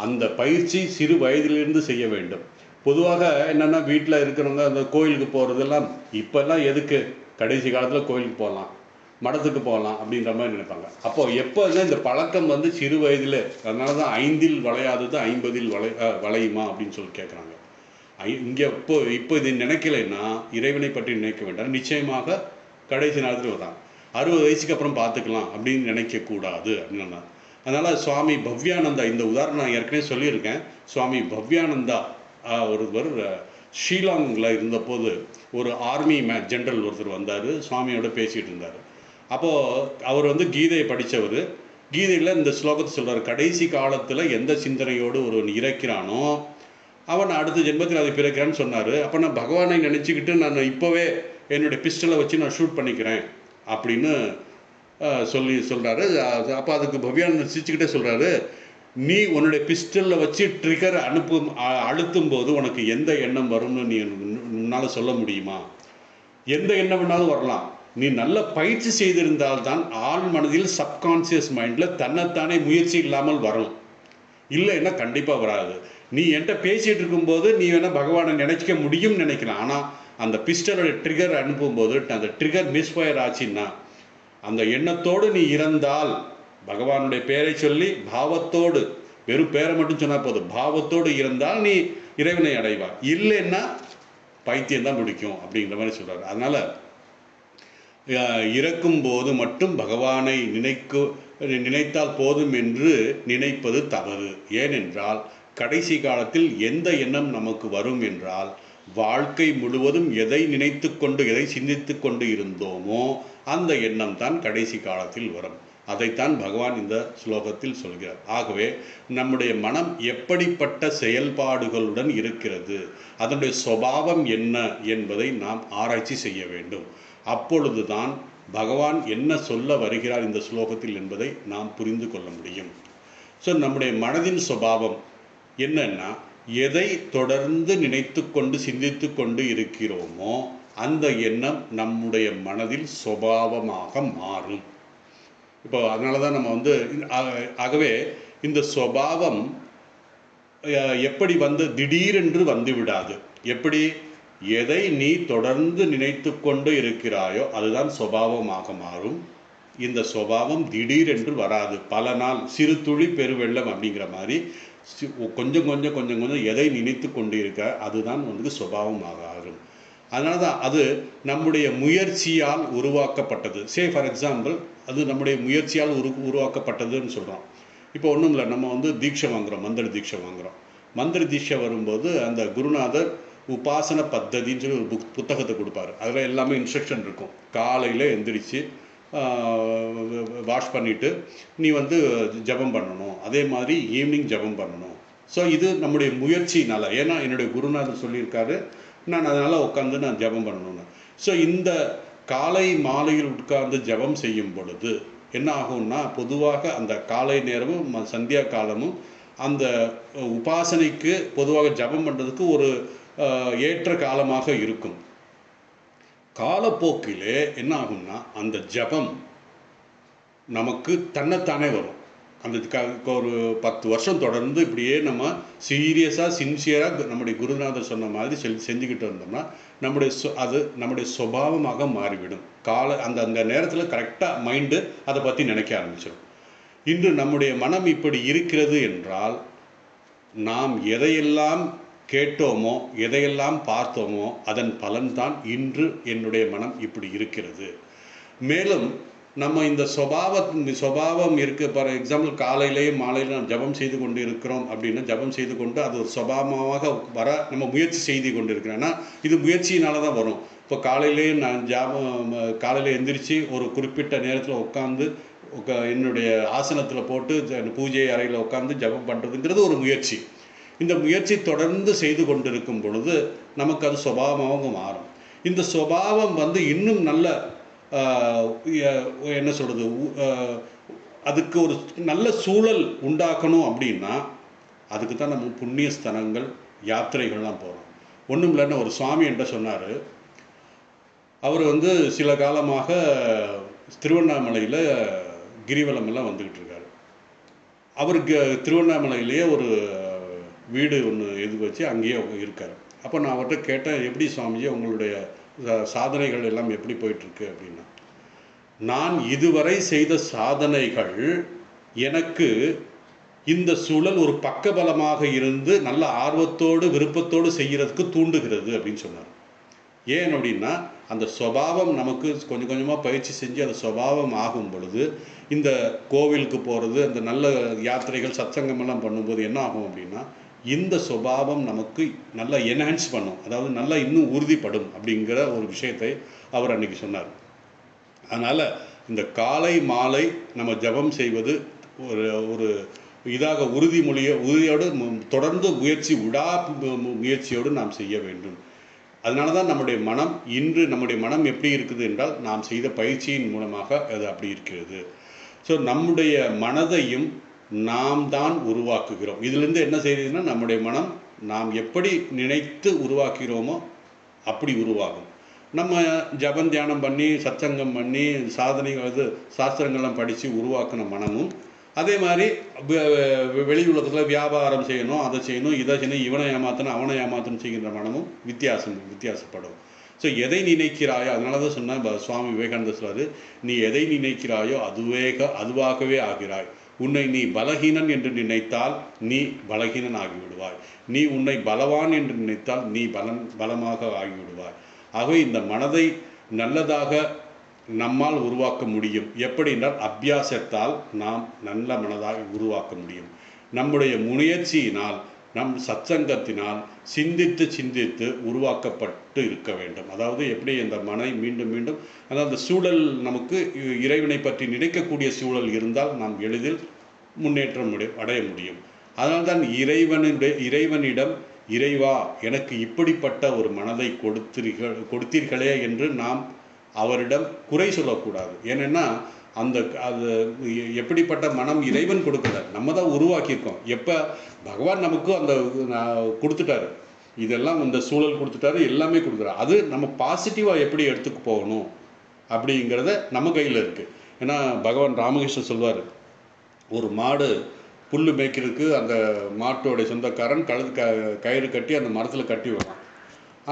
அந்த பயிற்சி சிறு வயதிலிருந்து செய்ய வேண்டும். பொதுவாக என்னென்னா, வீட்டில் இருக்கிறவங்க அந்த கோயிலுக்கு போகிறதெல்லாம் இப்போல்லாம் எதுக்கு, கடைசி காலத்தில் கோயிலுக்கு போகலாம், மடத்துக்கு போகலாம் அப்படின்ற மாதிரி நினைப்பாங்க. அப்போது எப்போங்க இந்த பழக்கம் சிறு வயதில், அதனால தான் 5இல் வளையாதது 50இல் வளையுமா அப்படின்னு சொல்லி கேட்குறாங்க. இங்கே இப்போ இது நினைக்கலைன்னா இறைவனை பற்றி நினைக்க வேண்டாம். நிச்சயமாக கடைசி நேரத்தில் வரான். 60 வயசுக்கு அப்புறம் பார்த்துக்கலாம் அப்படின்னு நினைக்கக்கூடாது அப்படின்னா. அதனால் சுவாமி பவ்யானந்தா, இந்த உதாரணம் நான் ஏற்கனவே சொல்லியிருக்கேன். சுவாமி பவ்யானந்தா ஒருவர் ஷீலாங்கில் இருந்தபோது ஒரு ஆர்மி ஜெனரல் ஒருத்தர் வந்தார், சுவாமியோட பேசிகிட்டு இருந்தார். அப்போது அவர் கீதையை படித்தவர். கீதையில் இந்த ஸ்லோகத்தை சொல்கிறார், கடைசி காலத்தில் எந்த சிந்தனையோடு ஒருவன் இறக்கிறானோ அவன் அடுத்த ஜென்மத்தில் அதை பிறக்கிறான்னு சொன்னார். அப்போ நான் பகவானை நினச்சிக்கிட்டு நான் இப்போவே என்னுடைய பிஸ்டலை வச்சு நான் ஷூட் பண்ணிக்கிறேன் அப்படின்னு சொல்கிறாரு. அப்போ அதுக்கு பவ்யானந்தர் சிரிச்சுக்கிட்டே சொல்கிறாரு, நீ உன்னுடைய பிஸ்டலில் வச்சு ட்ரிகர் அழுத்தும் போது உனக்கு எந்த எண்ணம் வரும்னு நீ உன்னால் சொல்ல முடியுமா? எந்த எண்ணம் வேணாலும் வரலாம். நீ நல்ல பயிற்சி செய்திருந்தால்தான் ஆள் மனதில் சப்கான்சியஸ் மைண்டில் தன்னைத்தானே முயற்சி இல்லாமல் வரும். இல்லைன்னா கண்டிப்பாக வராது. நீ என்கிட்ட பேசிகிட்டு இருக்கும்போது நீ வேணால் பகவானை நினைக்க முடியும்னு நினைக்கலாம். ஆனால் அந்த பிஸ்டலோட ட்ரிகர் அனுப்பும்போது அந்த ட்ரிகர் மிஸ்ஃபயர் ஆச்சுன்னா, அந்த எண்ணத்தோடு நீ இறந்தால், பகவானுடைய பேரை சொல்லி பாவத்தோடு, வெறும் பேரை மட்டும் சொன்னால் போதும், பாவத்தோடு இருந்தால் நீ இறைவனை அடைவாய். இல்லைன்னா பைத்தியம் தான் முடிக்கும் அப்படிங்கிற மாதிரி சொல்கிறார். அதனால் இறக்கும் போது மட்டும் பகவானை நினைத்தால் போதும் என்று நினைப்பது தவறு. ஏனென்றால் கடைசி காலத்தில் எந்த எண்ணம் நமக்கு வரும் என்றால், வாழ்க்கை முழுவதும் எதை நினைத்து கொண்டு எதை சிந்தித்து கொண்டு இருந்தோமோ அந்த எண்ணம் தான் கடைசி காலத்தில் வரும். அதைத்தான் பகவான் இந்த ஸ்லோகத்தில் சொல்கிறார். ஆகவே நம்முடைய மனம் எப்படிப்பட்ட செயல்பாடுகளுடன் இருக்கிறது, அதனுடைய சுபாவம் என்ன என்பதை நாம் ஆராய்ச்சி செய்ய வேண்டும். அப்பொழுதுதான் பகவான் என்ன சொல்ல வருகிறார் இந்த ஸ்லோகத்தில் என்பதை நாம் புரிந்து கொள்ள முடியும். ஸோ நம்முடைய மனதின் சுபாவம் என்னன்னா, எதை தொடர்ந்து நினைத்து கொண்டு சிந்தித்து கொண்டு இருக்கிறோமோ அந்த எண்ணம் நம்முடைய மனதில் சுபாவமாக மாறும். இப்போ அதனால தான் நம்ம ஆகவே இந்த சுபாவம் எப்படி திடீரென்று வந்து விடாது. எப்படி எதை நீ தொடர்ந்து நினைத்து கொண்டு இருக்கிறாயோ அதுதான் சுபாவமாக மாறும். இந்த சுபாவம் திடீரென்று வராது. பல நாள் சிறு துளி பெருவெள்ளம் அப்படிங்கிற மாதிரி கொஞ்சம் கொஞ்சம் கொஞ்சம் கொஞ்சம் எதை நினைத்து கொண்டு இருக்க அதுதான் வந்து சுபாவமாக ஆகும். அதனால தான் அது நம்முடைய முயற்சியால் உருவாக்கப்பட்டது. ஃபார் எக்ஸாம்பிள், அது நம்முடைய முயற்சியால் உருவாக்கப்பட்டதுன்னு சொல்கிறோம். இப்போ ஒன்றும் இல்லை, நம்ம வந்து தீட்சை வாங்குகிறோம், மந்திர தீட்சை வாங்குகிறோம். மந்திர தீட்சை வரும்போது அந்த குருநாதர் உபாசன பத்ததின்னு சொல்லி ஒரு புத்தகத்தை கொடுப்பாரு. அதில் எல்லாமே இன்ஸ்ட்ரக்ஷன் இருக்கும். காலையில் எந்திரிச்சு வாஷ் பண்ணிவிட்டு நீ வந்து ஜபம் பண்ணணும், அதே மாதிரி ஈவினிங் ஜபம் பண்ணணும். ஸோ இது நம்முடைய முயற்சினால், ஏன்னா என்னுடைய குருநாதர் சொல்லியிருக்காரு, நான் அதனால் உட்காந்து நான் ஜபம் பண்ணணும்னு. ஸோ இந்த காலை மாலையில் உட்கார்ந்து ஜபம் செய்யும் பொழுது என்ன ஆகும்னா, பொதுவாக அந்த காலை நேரமும் சந்தியா காலமும் அந்த உபாசனைக்கு பொதுவாக ஜபம் பண்ணுறதுக்கு ஒரு ஏற்ற காலமாக இருக்கும். காலப்போக்கிலே என்ன ஆகும்னா, அந்த ஜபம் நமக்கு தன்னைத்தானே வரும். அந்த ஒரு 10 வருஷம் தொடர்ந்து இப்படியே நம்ம சீரியஸாக சின்சியராக நம்முடைய குருநாதர் சொன்ன மாதிரி செஞ்சுக்கிட்டு இருந்தோம்னா அது நம்முடைய சுபாவமாக மாறிவிடும். அந்த அந்த நேரத்தில் கரெக்டாக மைண்டு அதை பற்றி நினைக்க ஆரம்பிச்சிடும். இன்று நம்முடைய மனம் இப்படி இருக்கிறது என்றால், நாம் எதையெல்லாம் கேட்டோமோ எதையெல்லாம் பார்த்தோமோ அதன் பலன்தான் இன்று என்னுடைய மனம் இப்படி இருக்கிறது. மேலும் நம்ம இந்த சுபாவம் இருக்குது. ஃபார் எக்ஸாம்பிள், காலையிலேயும் மாலையிலும் நம்ம ஜபம் செய்து கொண்டு இருக்கிறோம் அப்படின்னா, ஜபம் செய்து கொண்டு அது ஒரு சுபாவமாக வர நம்ம முயற்சி செய்து கொண்டு இருக்கிறோன்னா இது முயற்சியினால தான் வரும். இப்போ காலையிலேயே நான் காலையில் எந்திரிச்சு ஒரு குறிப்பிட்ட நேரத்தில் உட்காந்து என்னுடைய ஆசனத்தில் போட்டு பூஜை அறையில் உட்காந்து ஜபம் பண்ணுறதுங்கிறது ஒரு முயற்சி. இந்த முயற்சி தொடர்ந்து செய்து கொண்டிருக்கும் பொழுது நமக்கு அது சுபாவமாக மாறும். இந்த சுபாவம் வந்து இன்னும் நல்ல என்ன சொல்கிறது, அதுக்கு ஒரு நல்ல சூழல் உண்டாக்கணும் அப்படின்னா அதுக்கு தான் நம்ம புண்ணிய ஸ்தலங்கள் யாத்திரைகள்லாம் போகிறோம். ஒன்றும் இல்லைன்னா, ஒரு சுவாமி என்கிட்ட சொன்னார். அவர் வந்து சில காலமாக திருவண்ணாமலையில் கிரிவலமெல்லாம் வந்துக்கிட்டு இருக்கார். அவருக்கு திருவண்ணாமலையிலேயே ஒரு வீடு ஒன்று வச்சு அங்கேயே இருக்கார். அப்போ நான் அவர்கிட்ட கேட்டேன், எப்படி சுவாமிஜி உங்களுடைய சாதனைகள் எல்லாம் எப்படி போயிட்டுருக்கு அப்படின்னா, நான் இதுவரை செய்த சாதனைகள் எனக்கு இந்த சூழல் ஒரு பக்கபலமாக இருந்து நல்ல ஆர்வத்தோடு விருப்பத்தோடு செய்கிறதுக்கு தூண்டுகிறது அப்படின்னு சொன்னார். ஏன் அப்படின்னா, அந்த சுபாவம் நமக்கு கொஞ்சம் கொஞ்சமாக பயிற்சி செஞ்சு அந்த சுபாவம் ஆகும் பொழுது இந்த கோவிலுக்கு போகிறது, அந்த நல்ல யாத்திரைகள் சத்சங்கமெல்லாம் பண்ணும்போது என்ன ஆகும் அப்படின்னா, இந்த சுபாவம் நமக்கு நல்லா என்ஹான்ஸ் பண்ணும், அதாவது நல்லா இன்னும் உறுதிப்படும் அப்படிங்கிற ஒரு விஷயத்தை அவர் அன்றைக்கி சொன்னார். அதனால் இந்த காலை மாலை நம்ம ஜபம் செய்வது ஒரு ஒரு இதாக உறுதியோடு தொடர்ந்து முயற்சியோடு நாம் செய்ய வேண்டும். அதனால தான் நம்முடைய மனம் எப்படி இருக்குது என்றால், நாம் செய்த பயிற்சியின் மூலமாக அது அப்படி இருக்கிறது. ஸோ நம்முடைய மனதையும் நாம் தான் உருவாக்குகிறோம். இதிலிருந்து என்ன செய்யுதுன்னா, நம்முடைய மனம் நாம் எப்படி நினைத்து உருவாக்குகிறோமோ அப்படி உருவாகும். நம்ம ஜபம் தியானம் பண்ணி சத்சங்கம் பண்ணி சாஸ்திரங்கள்லாம் படித்து உருவாக்கின மனமும் அதே மாதிரி வெளி உலகத்தில் வியாபாரம் செய்யணும், அதை செய்யணும், இதை செய்யணும், இவனை ஏமாற்றணும் அவனை ஏமாற்றணும் செய்கின்ற மனமும் வித்தியாசப்படும். ஸோ எதை நினைக்கிறாயோ, அதனால தான் சொன்ன சுவாமி விவேகானந்தர் சொல்றாரு, நீ எதை நினைக்கிறாயோ அதுவாகவே ஆகிறாய். உன்னை நீ பலகீனன் என்று நினைத்தால் நீ பலகீனன் ஆகிவிடுவாய். நீ உன்னை பலவான் என்று நினைத்தால் நீ பலமாக ஆகிவிடுவாய். ஆகவே இந்த மனதை நல்லதாக நம்மால் உருவாக்க முடியும். எப்படி என்றால், அபியாசத்தால் நாம் நல்ல மனதாக உருவாக்க முடியும். நம்முடைய முயற்சியினால், நம் சத்சங்கத்தினால் சிந்தித்து உருவாக்கப்பட்டு இருக்க வேண்டும். அதாவது எப்படி இந்த மனை மீண்டும் மீண்டும், அதாவது சூழல் நமக்கு இறைவனை பற்றி நினைக்கக்கூடிய சூழல் இருந்தால் நாம் எளிதில் முன்னேற்றம் அடைய முடியும். அதனால்தான் இறைவனிடம், இறைவா எனக்கு இப்படிப்பட்ட ஒரு மனதை கொடுத்தீர்களே என்று நாம் அவரிடம் குறை சொல்லக்கூடாது. ஏன்னா அது எப்படிப்பட்ட மனம் இறைவன் கொடுக்கல, நம்ம தான் உருவாக்கியிருக்கோம். எப்போ பகவான் நமக்கு அந்த கொடுத்துட்டாரு, இதெல்லாம் இந்த சூழல் கொடுத்துட்டாரு, எல்லாமே கொடுக்குறாரு. அது நம்ம பாசிட்டிவாக எப்படி எடுத்துக்கு போகணும் அப்படிங்கிறத நம்ம கையில் இருக்குது. ஏன்னா பகவான் ராமகிருஷ்ணன் சொல்வார், ஒரு மாடு புல் மேய்க்கிறதுக்கு அந்த மாட்டோடைய சொந்தக்காரன் கயிறு கட்டி அந்த மரத்தில் கட்டி விடலாம்.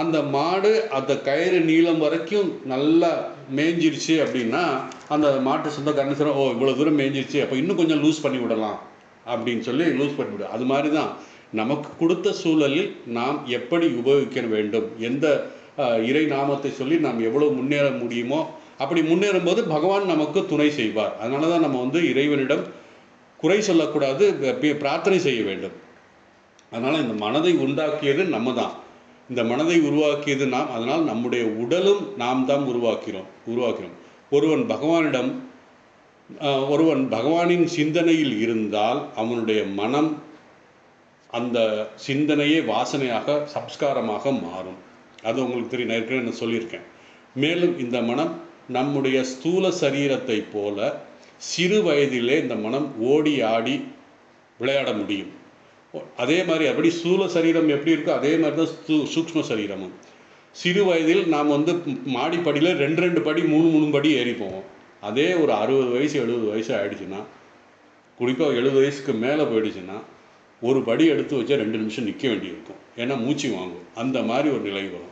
அந்த மாடு அந்த கயிறு நீளம் வரைக்கும் நல்லா மேய்ஞ்சிருச்சு அப்படின்னா அந்த மாட்டு சொந்தக்காரன் சொல்ல, ஓ இவ்வளோ தூரம் மேய்ஞ்சிருச்சு, அப்போ இன்னும் கொஞ்சம் லூஸ் பண்ணி விடலாம் அப்படின்னு சொல்லி லூஸ் பண்ணி விடும். அது மாதிரி தான் நமக்கு கொடுத்த சூழலில் நாம் எப்படி உபயோகிக்க வேண்டும், எந்த இறை நாமத்தை சொல்லி நாம் எவ்வளோ முன்னேற முடியுமோ அப்படி முன்னேறும் போது பகவான் நமக்கு துணை செய்வார். அதனால தான் நம்ம வந்து இறைவனிடம் குறை சொல்லக்கூடாது, பிரார்த்தனை செய்ய வேண்டும். அதனால் இந்த மனதை உண்டாக்கியது நம்ம தான், இந்த மனதை உருவாக்கியது நாம். அதனால் நம்முடைய உடலும் நாம் தான் உருவாக்கிறோம். ஒருவன் பகவானின் சிந்தனையில் இருந்தால் அவனுடைய மனம் அந்த சிந்தனையே வாசனையாக சம்ஸ்காரமாக மாறும். அது உங்களுக்கு தெரியும், நான் ஏற்கனவே நான் சொல்லியிருக்கேன். மேலும் இந்த மனம் நம்முடைய ஸ்தூல சரீரத்தை போல சிறு வயதிலே இந்த மனம் ஓடி ஆடி விளையாட முடியும். அதே மாதிரி அப்படி ஸ்தூல சரீரம் எப்படி இருக்கோ அதே மாதிரி தான் சூக்ஷ்ம சரீரமும். சிறு வயதில் நாம் வந்து மாடிப்படியில் 2 படி 3 படி ஏறி போவோம். அதே ஒரு 60 வயசு 70 வயசு ஆகிடுச்சுன்னா, குறிப்பாக 70 வயசுக்கு மேலே போயிடுச்சுன்னா ஒரு படி எடுத்து வச்சா 2 நிமிஷம் நிற்க வேண்டியிருக்கும். ஏன்னா மூச்சு வாங்கும். அந்த மாதிரி ஒரு நிலை வரும்.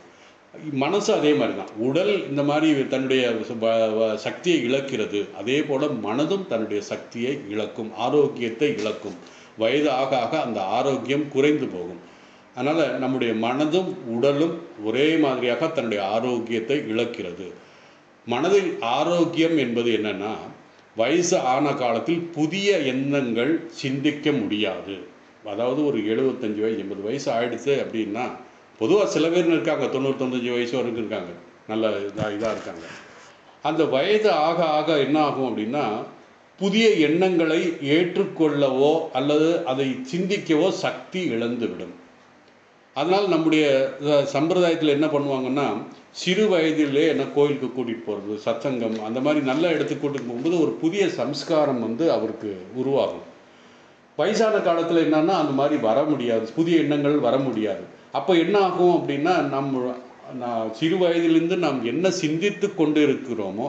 மனசு அதே மாதிரி தான். உடல் இந்த மாதிரி தன்னுடைய சக்தியை இழக்கிறது. அதே போல் மனதும் தன்னுடைய சக்தியை இழக்கும், ஆரோக்கியத்தை இழக்கும். வயது ஆக ஆக அந்த ஆரோக்கியம் குறைந்து போகும். அதனால் நம்முடைய மனதும் உடலும் ஒரே மாதிரியாக தன்னுடைய ஆரோக்கியத்தை இழக்கிறது. மனதில் ஆரோக்கியம் என்பது என்னென்னா, வயசு ஆன காலத்தில் புதிய எண்ணங்கள் சிந்திக்க முடியாது. அதாவது ஒரு 75 வயசு 80 வயசு ஆகிடுச்சு அப்படின்னா, பொதுவாக சில பேர் இருக்காங்க 90-95 வயசு வரைக்கும் இருக்காங்க, நல்ல இதாக இருக்காங்க. அந்த வயது ஆக ஆக என்ன ஆகும் அப்படின்னா, புதிய எண்ணங்களை ஏற்றுக்கொள்ளவோ அல்லது அதை சிந்திக்கவோ சக்தி இழந்துவிடும். அதனால் நம்முடைய சம்பிரதாயத்தில் என்ன பண்ணுவாங்கன்னா, சிறு வயதிலே என்ன கோயிலுக்கு கூட்டிகிட்டு போகிறது, சத்சங்கம், அந்த மாதிரி நல்ல இடத்துக்கு கூட்டிகிட்டு போகும்போது ஒரு புதிய சம்ஸ்காரம் வந்து அவருக்கு உருவாகும். வயசான காலத்தில் என்னன்னா அந்த மாதிரி வர முடியாது, புதிய எண்ணங்கள் வர முடியாது. அப்போ என்ன ஆகும் அப்படின்னா, சிறு வயதிலிருந்து நாம் என்ன சிந்தித்து கொண்டு இருக்கிறோமோ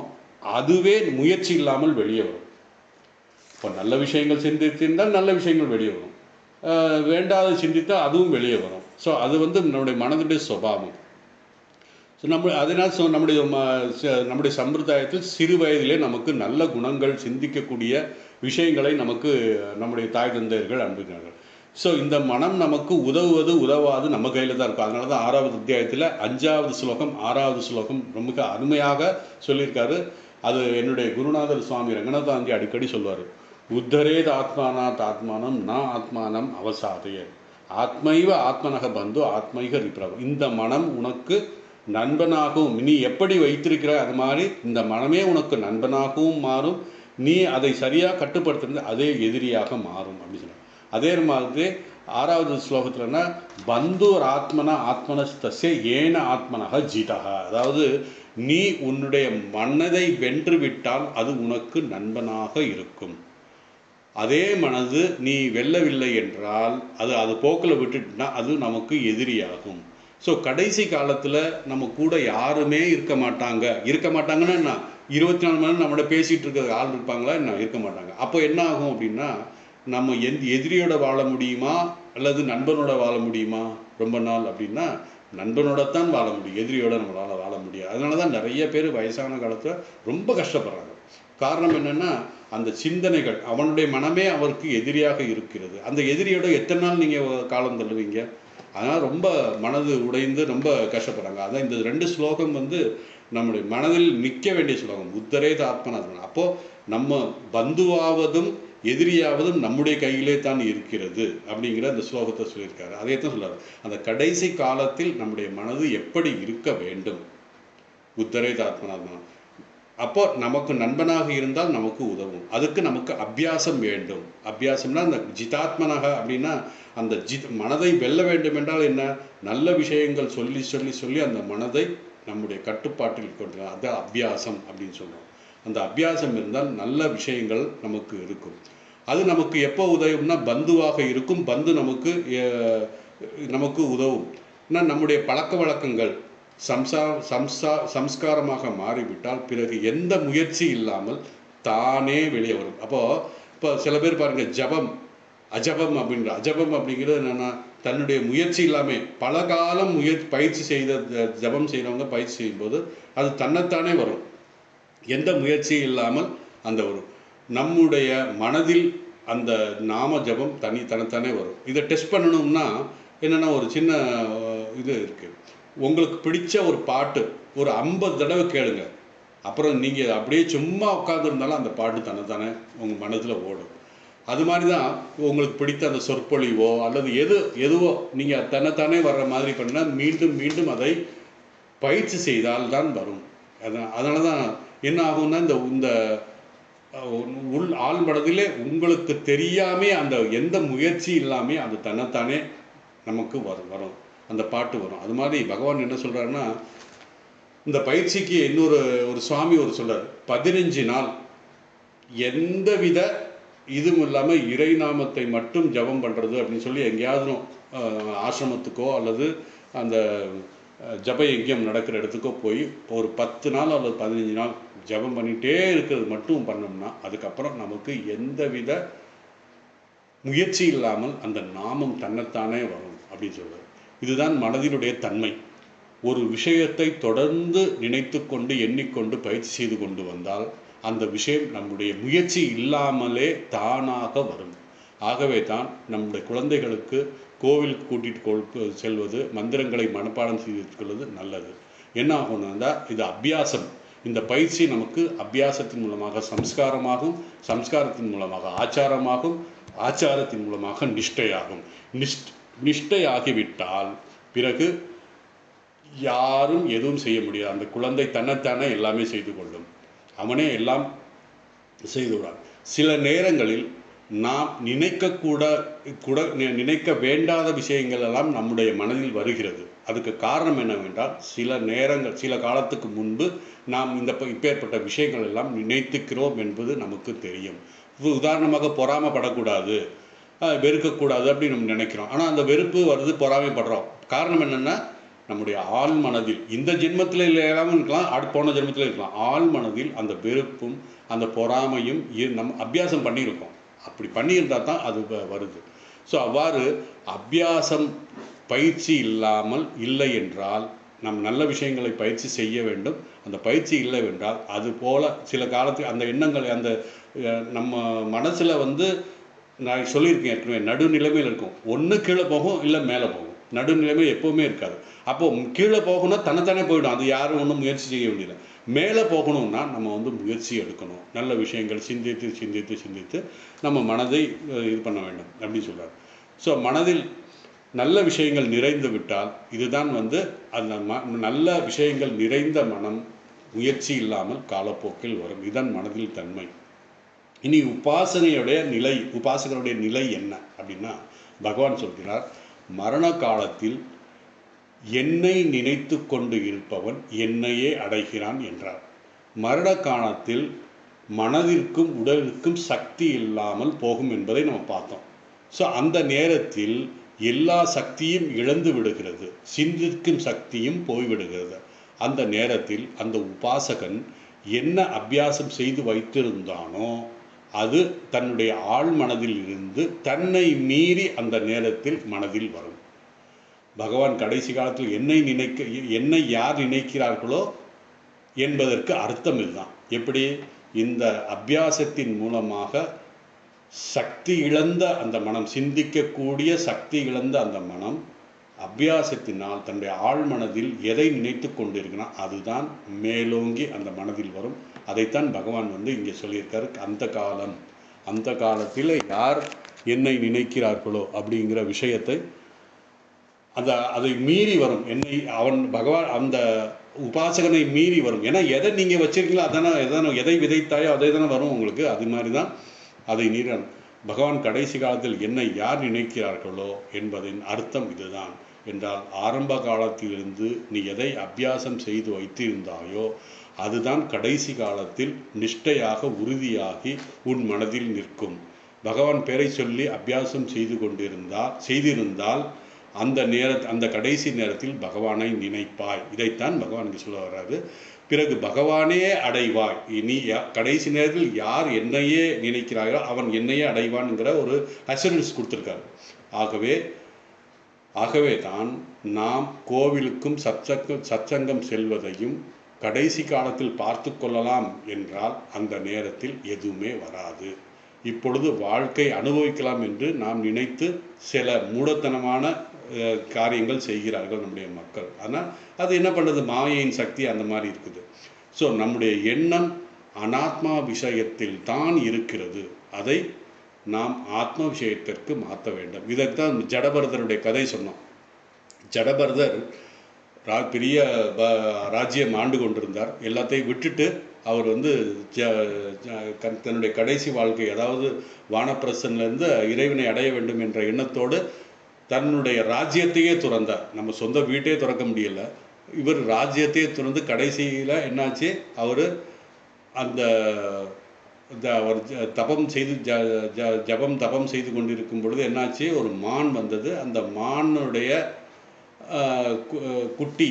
அதுவே முயற்சி இல்லாமல் வெளியே வரும். இப்போ நல்ல விஷயங்கள் சிந்தித்திருந்தால் நல்ல விஷயங்கள் வெளியே வரும், வேண்டாத சிந்தித்தால் அதுவும் வெளியே வரும். ஸோ அது வந்து நம்முடைய மனதுடைய சுபாவம். ஸோ அதனால் நம்முடைய சம்பிரதாயத்தில் சிறு வயதிலே நமக்கு நல்ல குணங்கள், சிந்திக்கக்கூடிய விஷயங்களை நமக்கு நம்முடைய தாய் தந்தையர்கள் அனுப்புகிறார்கள். ஸோ இந்த மனம் நமக்கு உதவுவது உதவாது நம்ம கையில் தான் இருக்கும். அதனால தான் 6வது அத்தியாயத்தில் 5வது ஸ்லோகம் 6வது ஸ்லோகம் ரொம்ப அருமையாக சொல்லியிருக்காரு. அது என்னுடைய குருநாதர் சுவாமி ரங்கநாதாந்தி அடிக்கடி சொல்வார், உத்தரேத் ஆத்மானம் நான் ஆத்மானம் அவசாதைய ஆத்மைவ ஆத்மனக பந்து ஆத்மைக ரிப்ரவ. இந்த மனம் உனக்கு நண்பனாகவும், நீ எப்படி வைத்திருக்கிற அது மாதிரி இந்த மனமே உனக்கு நண்பனாகவும் மாறும், நீ அதை சரியாக கட்டுப்படுத்துறது அதே எதிரியாக மாறும் அப்படின்னு சொன்னார். அதே மாதிரி 6வது ஸ்லோகத்தில்னா பந்துர் ஆத்மனஸ்தஸ்ய ஏன ஆத்மனக ஜீதக. அதாவது நீ உன்னுடைய மனதை வென்று விட்டால் அது உனக்கு நண்பனாக இருக்கும். அதே மனது நீ வெல்லவில்லை என்றால் அது போக்கில் விட்டுட்டுனா அது நமக்கு எதிரியாகும். ஸோ கடைசி காலத்தில் நம்ம கூட யாருமே இருக்க மாட்டாங்கன்னா என்ன, 24 மணி நேரம் நம்மளோட பேசிகிட்டு இருக்கிற ஆள் இருப்பாங்களா என்ன, இருக்க மாட்டாங்க. அப்போ என்ன ஆகும் அப்படின்னா, நம்ம எதிரியோட வாழ முடியுமா அல்லது நண்பனோட வாழ முடியுமா ரொம்ப நாள் அப்படின்னா, நண்பனோடத்தான் வாழ முடியும், எதிரியோட நம்மளால் வாழ முடியாது. அதனால தான் நிறைய பேர் வயசான காலத்தில் ரொம்ப கஷ்டப்படுறாங்க. காரணம் என்னென்னா, அந்த சிந்தனைகள், அவனுடைய மனமே அவருக்கு எதிரியாக இருக்கிறது. அந்த எதிரியோட எத்தனை நாள் நீங்கள் காலம் தள்ளுவீங்க? அதனால் ரொம்ப மனது உடைந்து ரொம்ப கஷ்டப்படுறாங்க. அதான் இந்த 2 ஸ்லோகம் வந்து நம்முடைய மனதில் நிற்க வேண்டிய ஸ்லோகம். உத்தரேத் ஆத்மனாத்மனா. அப்போது நம்ம பந்துவாவதும் எதிரியாவதும் நம்முடைய கையிலே தான் இருக்கிறது அப்படிங்கிற அந்த ஸ்லோகத்தை சொல்லியிருக்காரு. அதே தான் சொல்றாரு, அந்த கடைசி காலத்தில் நம்முடைய மனது எப்படி இருக்க வேண்டும், உத்தரேத் ஆத்மனாத்மனா. அப்போ நமக்கு நண்பனாக இருந்தால் நமக்கு உதவும். அதுக்கு நமக்கு அபியாசம் வேண்டும். அபியாசம்னா அந்த ஜிதாத்மனாக அப்படின்னா அந்த மனதை வெல்ல வேண்டும் என்றால் என்ன, நல்ல விஷயங்கள் சொல்லி சொல்லி சொல்லி அந்த மனதை நம்முடைய கட்டுப்பாட்டில் கொண்டு, அதுதான் அபியாசம் அப்படின்னு சொல்கிறோம். அந்த அபியாசம் இருந்தால் நல்ல விஷயங்கள் நமக்கு இருக்கும். அது நமக்கு எப்போ உதவும்னா பந்துவாக இருக்கும். பந்து நமக்கு உதவும். நம்முடைய பழக்க வழக்கங்கள் சம்ஸ்காரமாக மாறிவிட்டால் பிறகு எந்த முயற்சி இல்லாமல் தானே வெளியே வரும். இப்போ சில பேர் பாருங்கள், ஜபம் அஜபம் அப்படிங்கிறது என்னென்னா தன்னுடைய முயற்சி இல்லாமல் பல காலம் பயிற்சி ஜபம் செய்கிறவங்க பயிற்சி செய்யும்போது அது தன்னைத்தானே வரும். எந்த முயற்சியும் இல்லாமல் அந்த வரும். நம்முடைய மனதில் அந்த நாம ஜபம் தன்னைத்தானே வரும். இதை டெஸ்ட் பண்ணணும்னா என்னென்னா ஒரு சின்ன இது இருக்குது. உங்களுக்கு பிடிச்ச ஒரு பாட்டு ஒரு 50 தடவை கேளுங்க. அப்புறம் நீங்கள் அப்படியே சும்மா உட்காந்துருந்தாலும் அந்த பாட்டு தன்னைத்தானே உங்கள் மனதில் ஓடும். அது மாதிரி தான் உங்களுக்கு பிடித்த அந்த சொற்பொழிவோ அல்லது எதுவோ நீங்கள் தன்னைத்தானே வர்ற மாதிரி பண்ணால் மீண்டும் மீண்டும் அதை பயிற்சி செய்தால் தான் வரும். அதனால தான் என்ன ஆகும்னா இந்த ஆள் மனதிலே உங்களுக்கு தெரியாமே அந்த எந்த முயற்சி இல்லாமல் அது தன்னைத்தானே நமக்கு வரும் அந்த பாட்டு வரும். அது மாதிரி பகவான் என்ன சொல்கிறாருன்னா, இந்த பயிற்சிக்கு ஒரு சுவாமி சொல்றார், 15 நாள் எந்தவித இதுவும் இல்லாமல் இறைநாமத்தை மட்டும் ஜபம் பண்ணுறது அப்படின்னு சொல்லி எங்கேயாவது ஆசிரமத்துக்கோ அல்லது அந்த ஜப யஜ்யம் நடக்கிற இடத்துக்கோ போய் ஒரு 10 நாள் அல்லது 15 நாள் ஜபம் பண்ணிகிட்டே இருக்கிறது மட்டும் பண்ணோம்னா அதுக்கப்புறம் நமக்கு எந்தவித முயற்சி இல்லாமல் அந்த நாமம் தன்னைத்தானே வரும் அப்படின்னு சொல்கிறார். இதுதான் மனதினுடைய தன்மை. ஒரு விஷயத்தை தொடர்ந்து நினைத்து கொண்டு எண்ணிக்கொண்டு பயிற்சி செய்து கொண்டு வந்தால் அந்த விஷயம் நம்முடைய முயற்சி இல்லாமலே தானாக வரும். ஆகவே தான் நம்முடைய குழந்தைகளுக்கு கோவிலுக்கு கூட்டிகிட்டு செல்வது, மந்திரங்களை மனப்பாடம் செய்து கொள்வது நல்லது. என்ன ஆகும்னா இது அபியாசம். இந்த பயிற்சி நமக்கு அபியாசத்தின் மூலமாக சம்ஸ்காரமாகும், சம்ஸ்காரத்தின் மூலமாக ஆச்சாரமாகும், ஆச்சாரத்தின் மூலமாக நிஷ்டையாகும். நிஷ்டையாகிவிட்டால் பிறகு யாரும் எதுவும் செய்ய முடியாது. அந்த குழந்தை தன்னைத்தானே எல்லாமே செய்து கொள்ளும். அவனே எல்லாம் செய்துவிடான். சில நேரங்களில் நாம் நினைக்க வேண்டாத விஷயங்கள் எல்லாம் நம்முடைய மனதில் வருகிறது. அதுக்கு காரணம் என்னவென்றால் சில காலத்துக்கு முன்பு நாம் இப்பேற்பட்ட விஷயங்கள் எல்லாம் நினைத்துக்கிறோம் என்பது நமக்கு தெரியும். உதாரணமாக பொறாமைப்படக்கூடாது, வெறுக்கக்கூடாது அப்படின்னு நம்ம நினைக்கிறோம். ஆனால் அந்த வெறுப்பு வருது, பொறாமைப்படுறோம். காரணம் என்னென்னா நம்முடைய ஆள் மனதில் இந்த ஜென்மத்தில் இல்லாமல் இருக்கலாம், போன ஜென்மத்தில் இருக்கலாம். ஆள் மனதில் அந்த வெறுப்பும் அந்த பொறாமையும் நம்ம அபியாசம் பண்ணியிருக்கோம். அப்படி பண்ணியிருந்தால் தான் அது வருது. ஸோ அவ்வாறு அபியாசம் பயிற்சி இல்லாமல் இல்லை என்றால் நம் நல்ல விஷயங்களை பயிற்சி செய்ய வேண்டும். அந்த பயிற்சி இல்லை என்றால் அது போல் சில காலத்துக்கு அந்த எண்ணங்கள் அந்த நம்ம மனசில் நான் சொல்லியிருக்கேன் ஏற்கனவே, நடுநிலைமையில் இருக்கும். ஒன்று கீழே போகும், இல்லை மேலே போகும். நடுநிலைமை எப்போவுமே இருக்காது. அப்போது கீழே போகணும்னா தன்னைத்தானே போயிடும். அது யாரும் ஒன்றும் முயற்சி செய்ய வேண்டியது. மேலே போகணும்னா நம்ம முயற்சி எடுக்கணும். நல்ல விஷயங்கள் சிந்தித்து சிந்தித்து சிந்தித்து நம்ம மனதை இது பண்ண வேண்டும் அப்படின்னு சொல்கிறார். ஸோ மனதில் நல்ல விஷயங்கள் நிறைந்து விட்டால் இதுதான் அந்த நல்ல விஷயங்கள் நிறைந்த மனம் முயற்சி இல்லாமல் காலப்போக்கில் வரும். இதுதான் மனதில் தன்மை. இனி உபாசகருடைய நிலை என்ன அப்படின்னா பகவான் சொல்கிறார், மரண காலத்தில் என்னை நினைத்து கொண்டு இருப்பவன் என்னையே அடைகிறான் என்றார். மரண காலத்தில் மனதிற்கும் உடலுக்கும் சக்தி இல்லாமல் போகும் என்பதை நம்ம பார்த்தோம். ஸோ அந்த நேரத்தில் எல்லா சக்தியும் இழந்து விடுகிறது, சிந்திக்கும் சக்தியும் போய்விடுகிறது. அந்த நேரத்தில் அந்த உபாசகன் என்ன அபியாசம் செய்து வைத்திருந்தானோ அது தன்னுடைய ஆழ் மனதில் இருந்து தன்னை மீறி அந்த நேரத்தில் மனதில் வரும். பகவான் கடைசி காலத்தில் என்னை யார் நினைக்கிறார்களோ என்பதற்கு அர்த்தம் இதுதான். எப்படி? இந்த அபியாசத்தின் மூலமாக சக்தி இழந்த அந்த மனம், சிந்திக்கக்கூடிய சக்தி இழந்த அந்த மனம் அபியாசத்தினால் தன்னுடைய ஆழ் மனதில் எதை நினைத்து கொண்டிருக்குன்னா அதுதான் மேலோங்கி அந்த மனதில் வரும். அதைத்தான் பகவான் இங்கே சொல்லியிருக்காரு. அந்த காலத்தில் யார் என்னை நினைக்கிறார்களோ அப்படிங்கிற விஷயத்தை அதை மீறி வரும். பகவான் அந்த உபாசகனை மீறி வரும். ஏன்னா எதை நீங்கள் வச்சிருக்கீங்களோ எதை விதைத்தாயோ அதை தானே வரும் உங்களுக்கு. அது மாதிரி தான் அதை மீறணும். பகவான் கடைசி காலத்தில் என்னை யார் நினைக்கிறார்களோ என்பதின் அர்த்தம் இதுதான் என்றால், ஆரம்ப காலத்திலிருந்து நீ எதை அபியாசம் செய்து வைத்திருந்தாயோ அதுதான் கடைசி காலத்தில் நிஷ்டையாக உறுதியாகி உன் மனதில் நிற்கும். பகவான் பேரை சொல்லி அபியாசம் செய்திருந்தால் அந்த கடைசி நேரத்தில் பகவானை நினைப்பாய். இதைத்தான் பகவான் சொல்ல வர்றாரு. பிறகு பகவானே அடைவாய். இனி கடைசி நேரத்தில் யார் என்னையே நினைக்கிறார்களோ அவன் என்னையே அடைவான்ங்கிற ஒரு அஷூரன்ஸ் கொடுத்துருக்காரு. ஆகவே தான் நாம் கோவிலுக்கும் சத்சங்கம் செல்வதையும் கடைசி காலத்தில் பார்த்து கொள்ளலாம் என்றால் அந்த நேரத்தில் எதுவுமே வராது. இப்பொழுது வாழ்க்கை அனுபவிக்கலாம் என்று நாம் நினைத்து சில மூடத்தனமான காரியங்கள் செய்கிறார்கள் நம்முடைய மக்கள். ஆனால் அது என்ன பண்ணுறது, மாயையின் சக்தி அந்த மாதிரி இருக்குது. ஸோ நம்முடைய எண்ணம் அனாத்மா விஷயத்தில் தான் இருக்கிறது. அதை நாம் ஆத்ம விஷயத்திற்கு மாற்ற வேண்டும். இதைத்தான் ஜடபரதருடைய கதை சொன்னோம். ஜடபரதர் பெரிய ராஜ்யம் ஆண்டு கொண்டிருந்தார். எல்லாத்தையும் விட்டுட்டு அவர் தன்னுடைய கடைசி வாழ்க்கை, அதாவது வானப்பிரசன்லேருந்து இறைவனை அடைய வேண்டும் என்ற எண்ணத்தோடு தன்னுடைய ராஜ்யத்தையே துறந்தார். நம்ம சொந்த வீட்டையே துறக்க முடியல, இவர் ராஜ்யத்தையே துறந்து கடைசியில் என்னாச்சு, அவர் அவர் தபம் செய்து கொண்டிருக்கும் பொழுது என்னாச்சு, ஒரு மான் வந்தது. அந்த மானுடைய குட்டி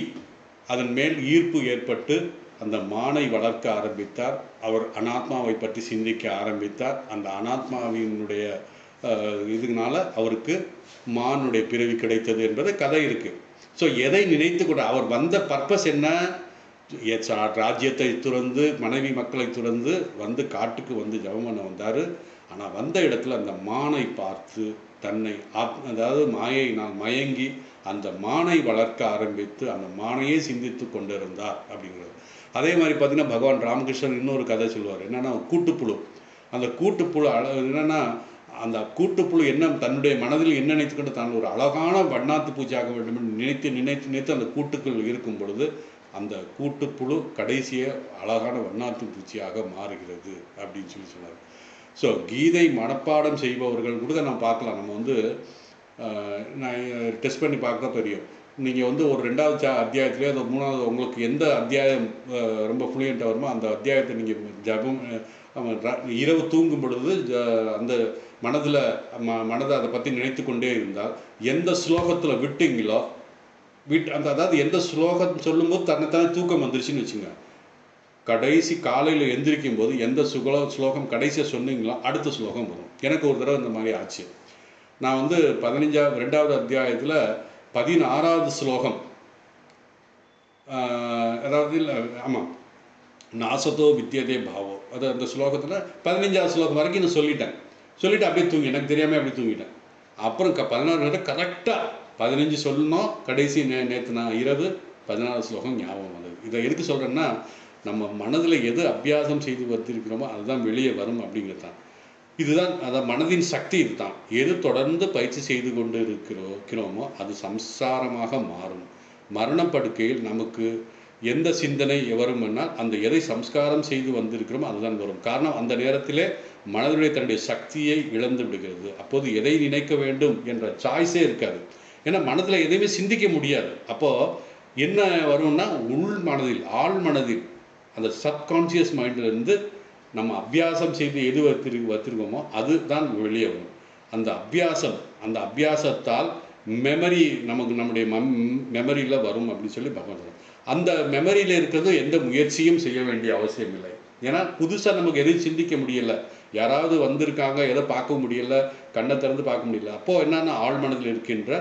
அதன் மேல் ஈர்ப்பு ஏற்பட்டு அந்த மானை வளர்க்க ஆரம்பித்தார். அவர் அனாத்மாவை பற்றி சிந்திக்க ஆரம்பித்தார். அந்த அனாத்மாவினுடைய இதனால அவருக்கு மானுடைய பிறவி கிடைத்தது என்பது கதை இருக்குது. ஸோ எதை நினைத்து கூட அவர் வந்த பர்பஸ் என்ன, ராஜ்யத்தை துறந்து மனைவி மக்களை துறந்து காட்டுக்கு ஜபம் பண்ண வந்தார். ஆனால் வந்த இடத்துல அந்த மானை பார்த்து தன்னை அதாவது மாயையினால் மயங்கி அந்த மானை வளர்க்க ஆரம்பித்து அந்த மானையே சிந்தித்து கொண்டிருந்தார் அப்படிங்கிறது. அதே மாதிரி பார்த்தீங்கன்னா பகவான் ராமகிருஷ்ணன் இன்னொரு கதை சொல்லுவார். என்னென்னா கூட்டுப்புழு. அந்த கூட்டுப்புழு என்னென்னா அந்த கூட்டுப்புழு என்ன தன்னுடைய மனதில் என்ன நினைத்துக்கொண்டு தான் ஒரு அழகான வண்ணாத்து பூஜையாக வேண்டும் என்று நினைத்து அந்த கூட்டுக்குள் இருக்கும் பொழுது அந்த கூட்டுப்புழு கடைசியை அழகான வண்ணாத்து பூச்சியாக மாறுகிறது அப்படின்னு சொன்னார். ஸோ கீதை மனப்பாடம் செய்பவர்கள் கூட நம்ம பார்க்கலாம். நம்ம நான் டெஸ்ட் பண்ணி பார்க்க தெரியும். நீங்கள் ஒரு 2வது அத்தியாயத்திலே அந்த 3வது உங்களுக்கு எந்த அத்தியாயம் ரொம்ப ஃப்ளூயண்ட்டாக வருமோ அந்த அத்தியாயத்தை நீங்கள் ஜபம் இரவு தூங்கும் பொழுது அந்த மனதை அதை பற்றி நினைத்து கொண்டே இருந்தால் எந்த ஸ்லோகத்தில் விட்டீங்களோ அதாவது எந்த ஸ்லோகம் சொல்லும்போது தன்னைத்தானே தூக்கம் வந்துருச்சுன்னு வச்சுங்க. கடைசி காலையில் எந்திரிக்கும் போது எந்த ஸ்லோகம் கடைசியாக சொன்னீங்களோ அடுத்த ஸ்லோகம் வரும். எனக்கு ஒரு தடவை இந்த மாதிரி ஆச்சு. நான் 2வது அத்தியாயத்தில் 16வது ஸ்லோகம், அதாவது இல்லை ஆமாம், நாசத்தோ வித்தியதே பாவோ, அது அந்த ஸ்லோகத்தில் 15வது ஸ்லோகம் வரைக்கும் நான் சொல்லிவிட்டு அப்படியே எனக்கு தெரியாமல் அப்படியே தூங்கிட்டேன். அப்புறம் 16 கரெக்டாக 15 சொல்லணும். கடைசி நேற்று நான் இரவு 16வது ஸ்லோகம் ஞாபகம் வந்தது. இதை எதுக்கு சொல்கிறேன்னா, நம்ம மனதில் எது அபியாசம் செய்து வந்திருக்கிறோமோ அதுதான் வெளியே வரும் அப்படிங்கிறது தான். இதுதான் அதான் மனதின் சக்தி. இதுதான் எது தொடர்ந்து பயிற்சி செய்து கொண்டு இருக்கிறோமோ அது சம்சாரமாக மாறும். மரணப்படுக்கையில் நமக்கு எந்த சிந்தனை வரும்னால் அந்த எதை சம்ஸ்காரம் செய்து வந்திருக்கிறோமோ அதுதான் வரும். காரணம் அந்த நேரத்திலே மனதிலே தன்னுடைய சக்தியை இழந்து விடுகிறது. அப்போது எதை நினைக்க வேண்டும் என்ற சாய்ஸே இருக்காது. ஏன்னா மனதில் எதையுமே சிந்திக்க முடியாது. அப்போது என்ன வரும்னா ஆழ் மனதில் அந்த சப்கான்சியஸ் மைண்டிலிருந்து நம்ம அபியாசம் செய்து எது வச்சிருக்கோமோ அதுதான் வெளியே வரும். அந்த அபியாசத்தால் மெமரி நம்முடைய மெமரியில் வரும் அப்படின்னு சொல்லி பகவான் சொல்றார். அந்த மெமரியில் இருக்கிறது எந்த முயற்சியும் செய்ய வேண்டிய அவசியம் இல்லை. ஏன்னா புதுசாக நமக்கு எதையும் சிந்திக்க முடியலை. யாராவது வந்திருக்காங்க, எதை பார்க்க முடியலை, கண்ணை திறந்து பார்க்க முடியல. அப்போது என்னன்னா ஆழ்மனதில் இருக்கின்ற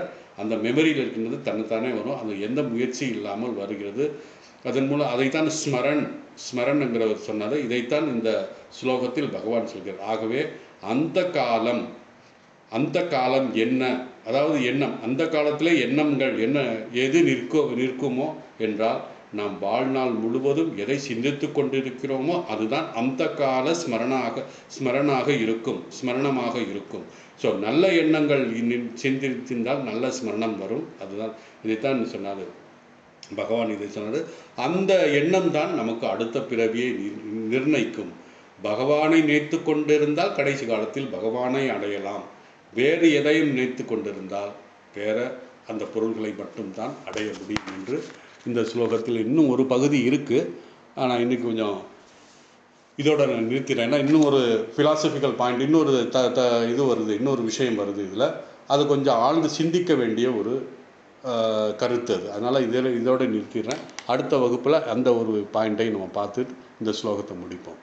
அந்த மெமரியில் இருக்கின்றது தன்னைத்தானே வரும். அது எந்த முயற்சி இல்லாமல் வருகிறது. அதன் மூலம் அதைத்தான் ஸ்மரன்ங்கிறவர் சொன்னது. இதைத்தான் இந்த ஸ்லோகத்தில் பகவான் சொல்கிறார். ஆகவே அந்த காலம் என்ன, அதாவது எண்ணம், அந்த காலத்தில் எண்ணங்கள் எது நிற்குமோ என்றால் நாம் வாழ்நாள் முழுவதும் எதை சிந்தித்து கொண்டிருக்கிறோமோ அதுதான் அந்த கால ஸ்மரணமாக இருக்கும். ஸோ நல்ல எண்ணங்கள் சிந்தித்திருந்தால் நல்ல ஸ்மரணம் வரும். அதுதான் இதைத்தான் சொன்னார் பகவான். இதை சொன்னது அந்த எண்ணம் தான் நமக்கு அடுத்த பிறவியை நிர்ணயிக்கும். பகவானை நினைத்து கொண்டிருந்தால் கடைசி காலத்தில் பகவானை அடையலாம். வேறு எதையும் நினைத்து கொண்டிருந்தால் வேற அந்த பொருள்களை மட்டும்தான் அடைய முடியும் என்று இந்த ஸ்லோகத்தில் இன்னும் ஒரு பகுதி இருக்குது. ஆனால் இன்றைக்கி கொஞ்சம் இதோட நான் நிறுத்தினேன். ஏன்னா இன்னும் ஒரு ஃபிலாசபிக்கல் பாயிண்ட், இன்னொரு விஷயம் வருது இதில். அது கொஞ்சம் ஆழ்ந்து சிந்திக்க வேண்டிய ஒரு கருத்து அது. அதனால் இதோடு நிறுத்திடுறேன். அடுத்த வகுப்பில் அந்த ஒரு பாயிண்ட்டையும் நம்ம பார்த்து இந்த ஸ்லோகத்தை முடிப்போம்.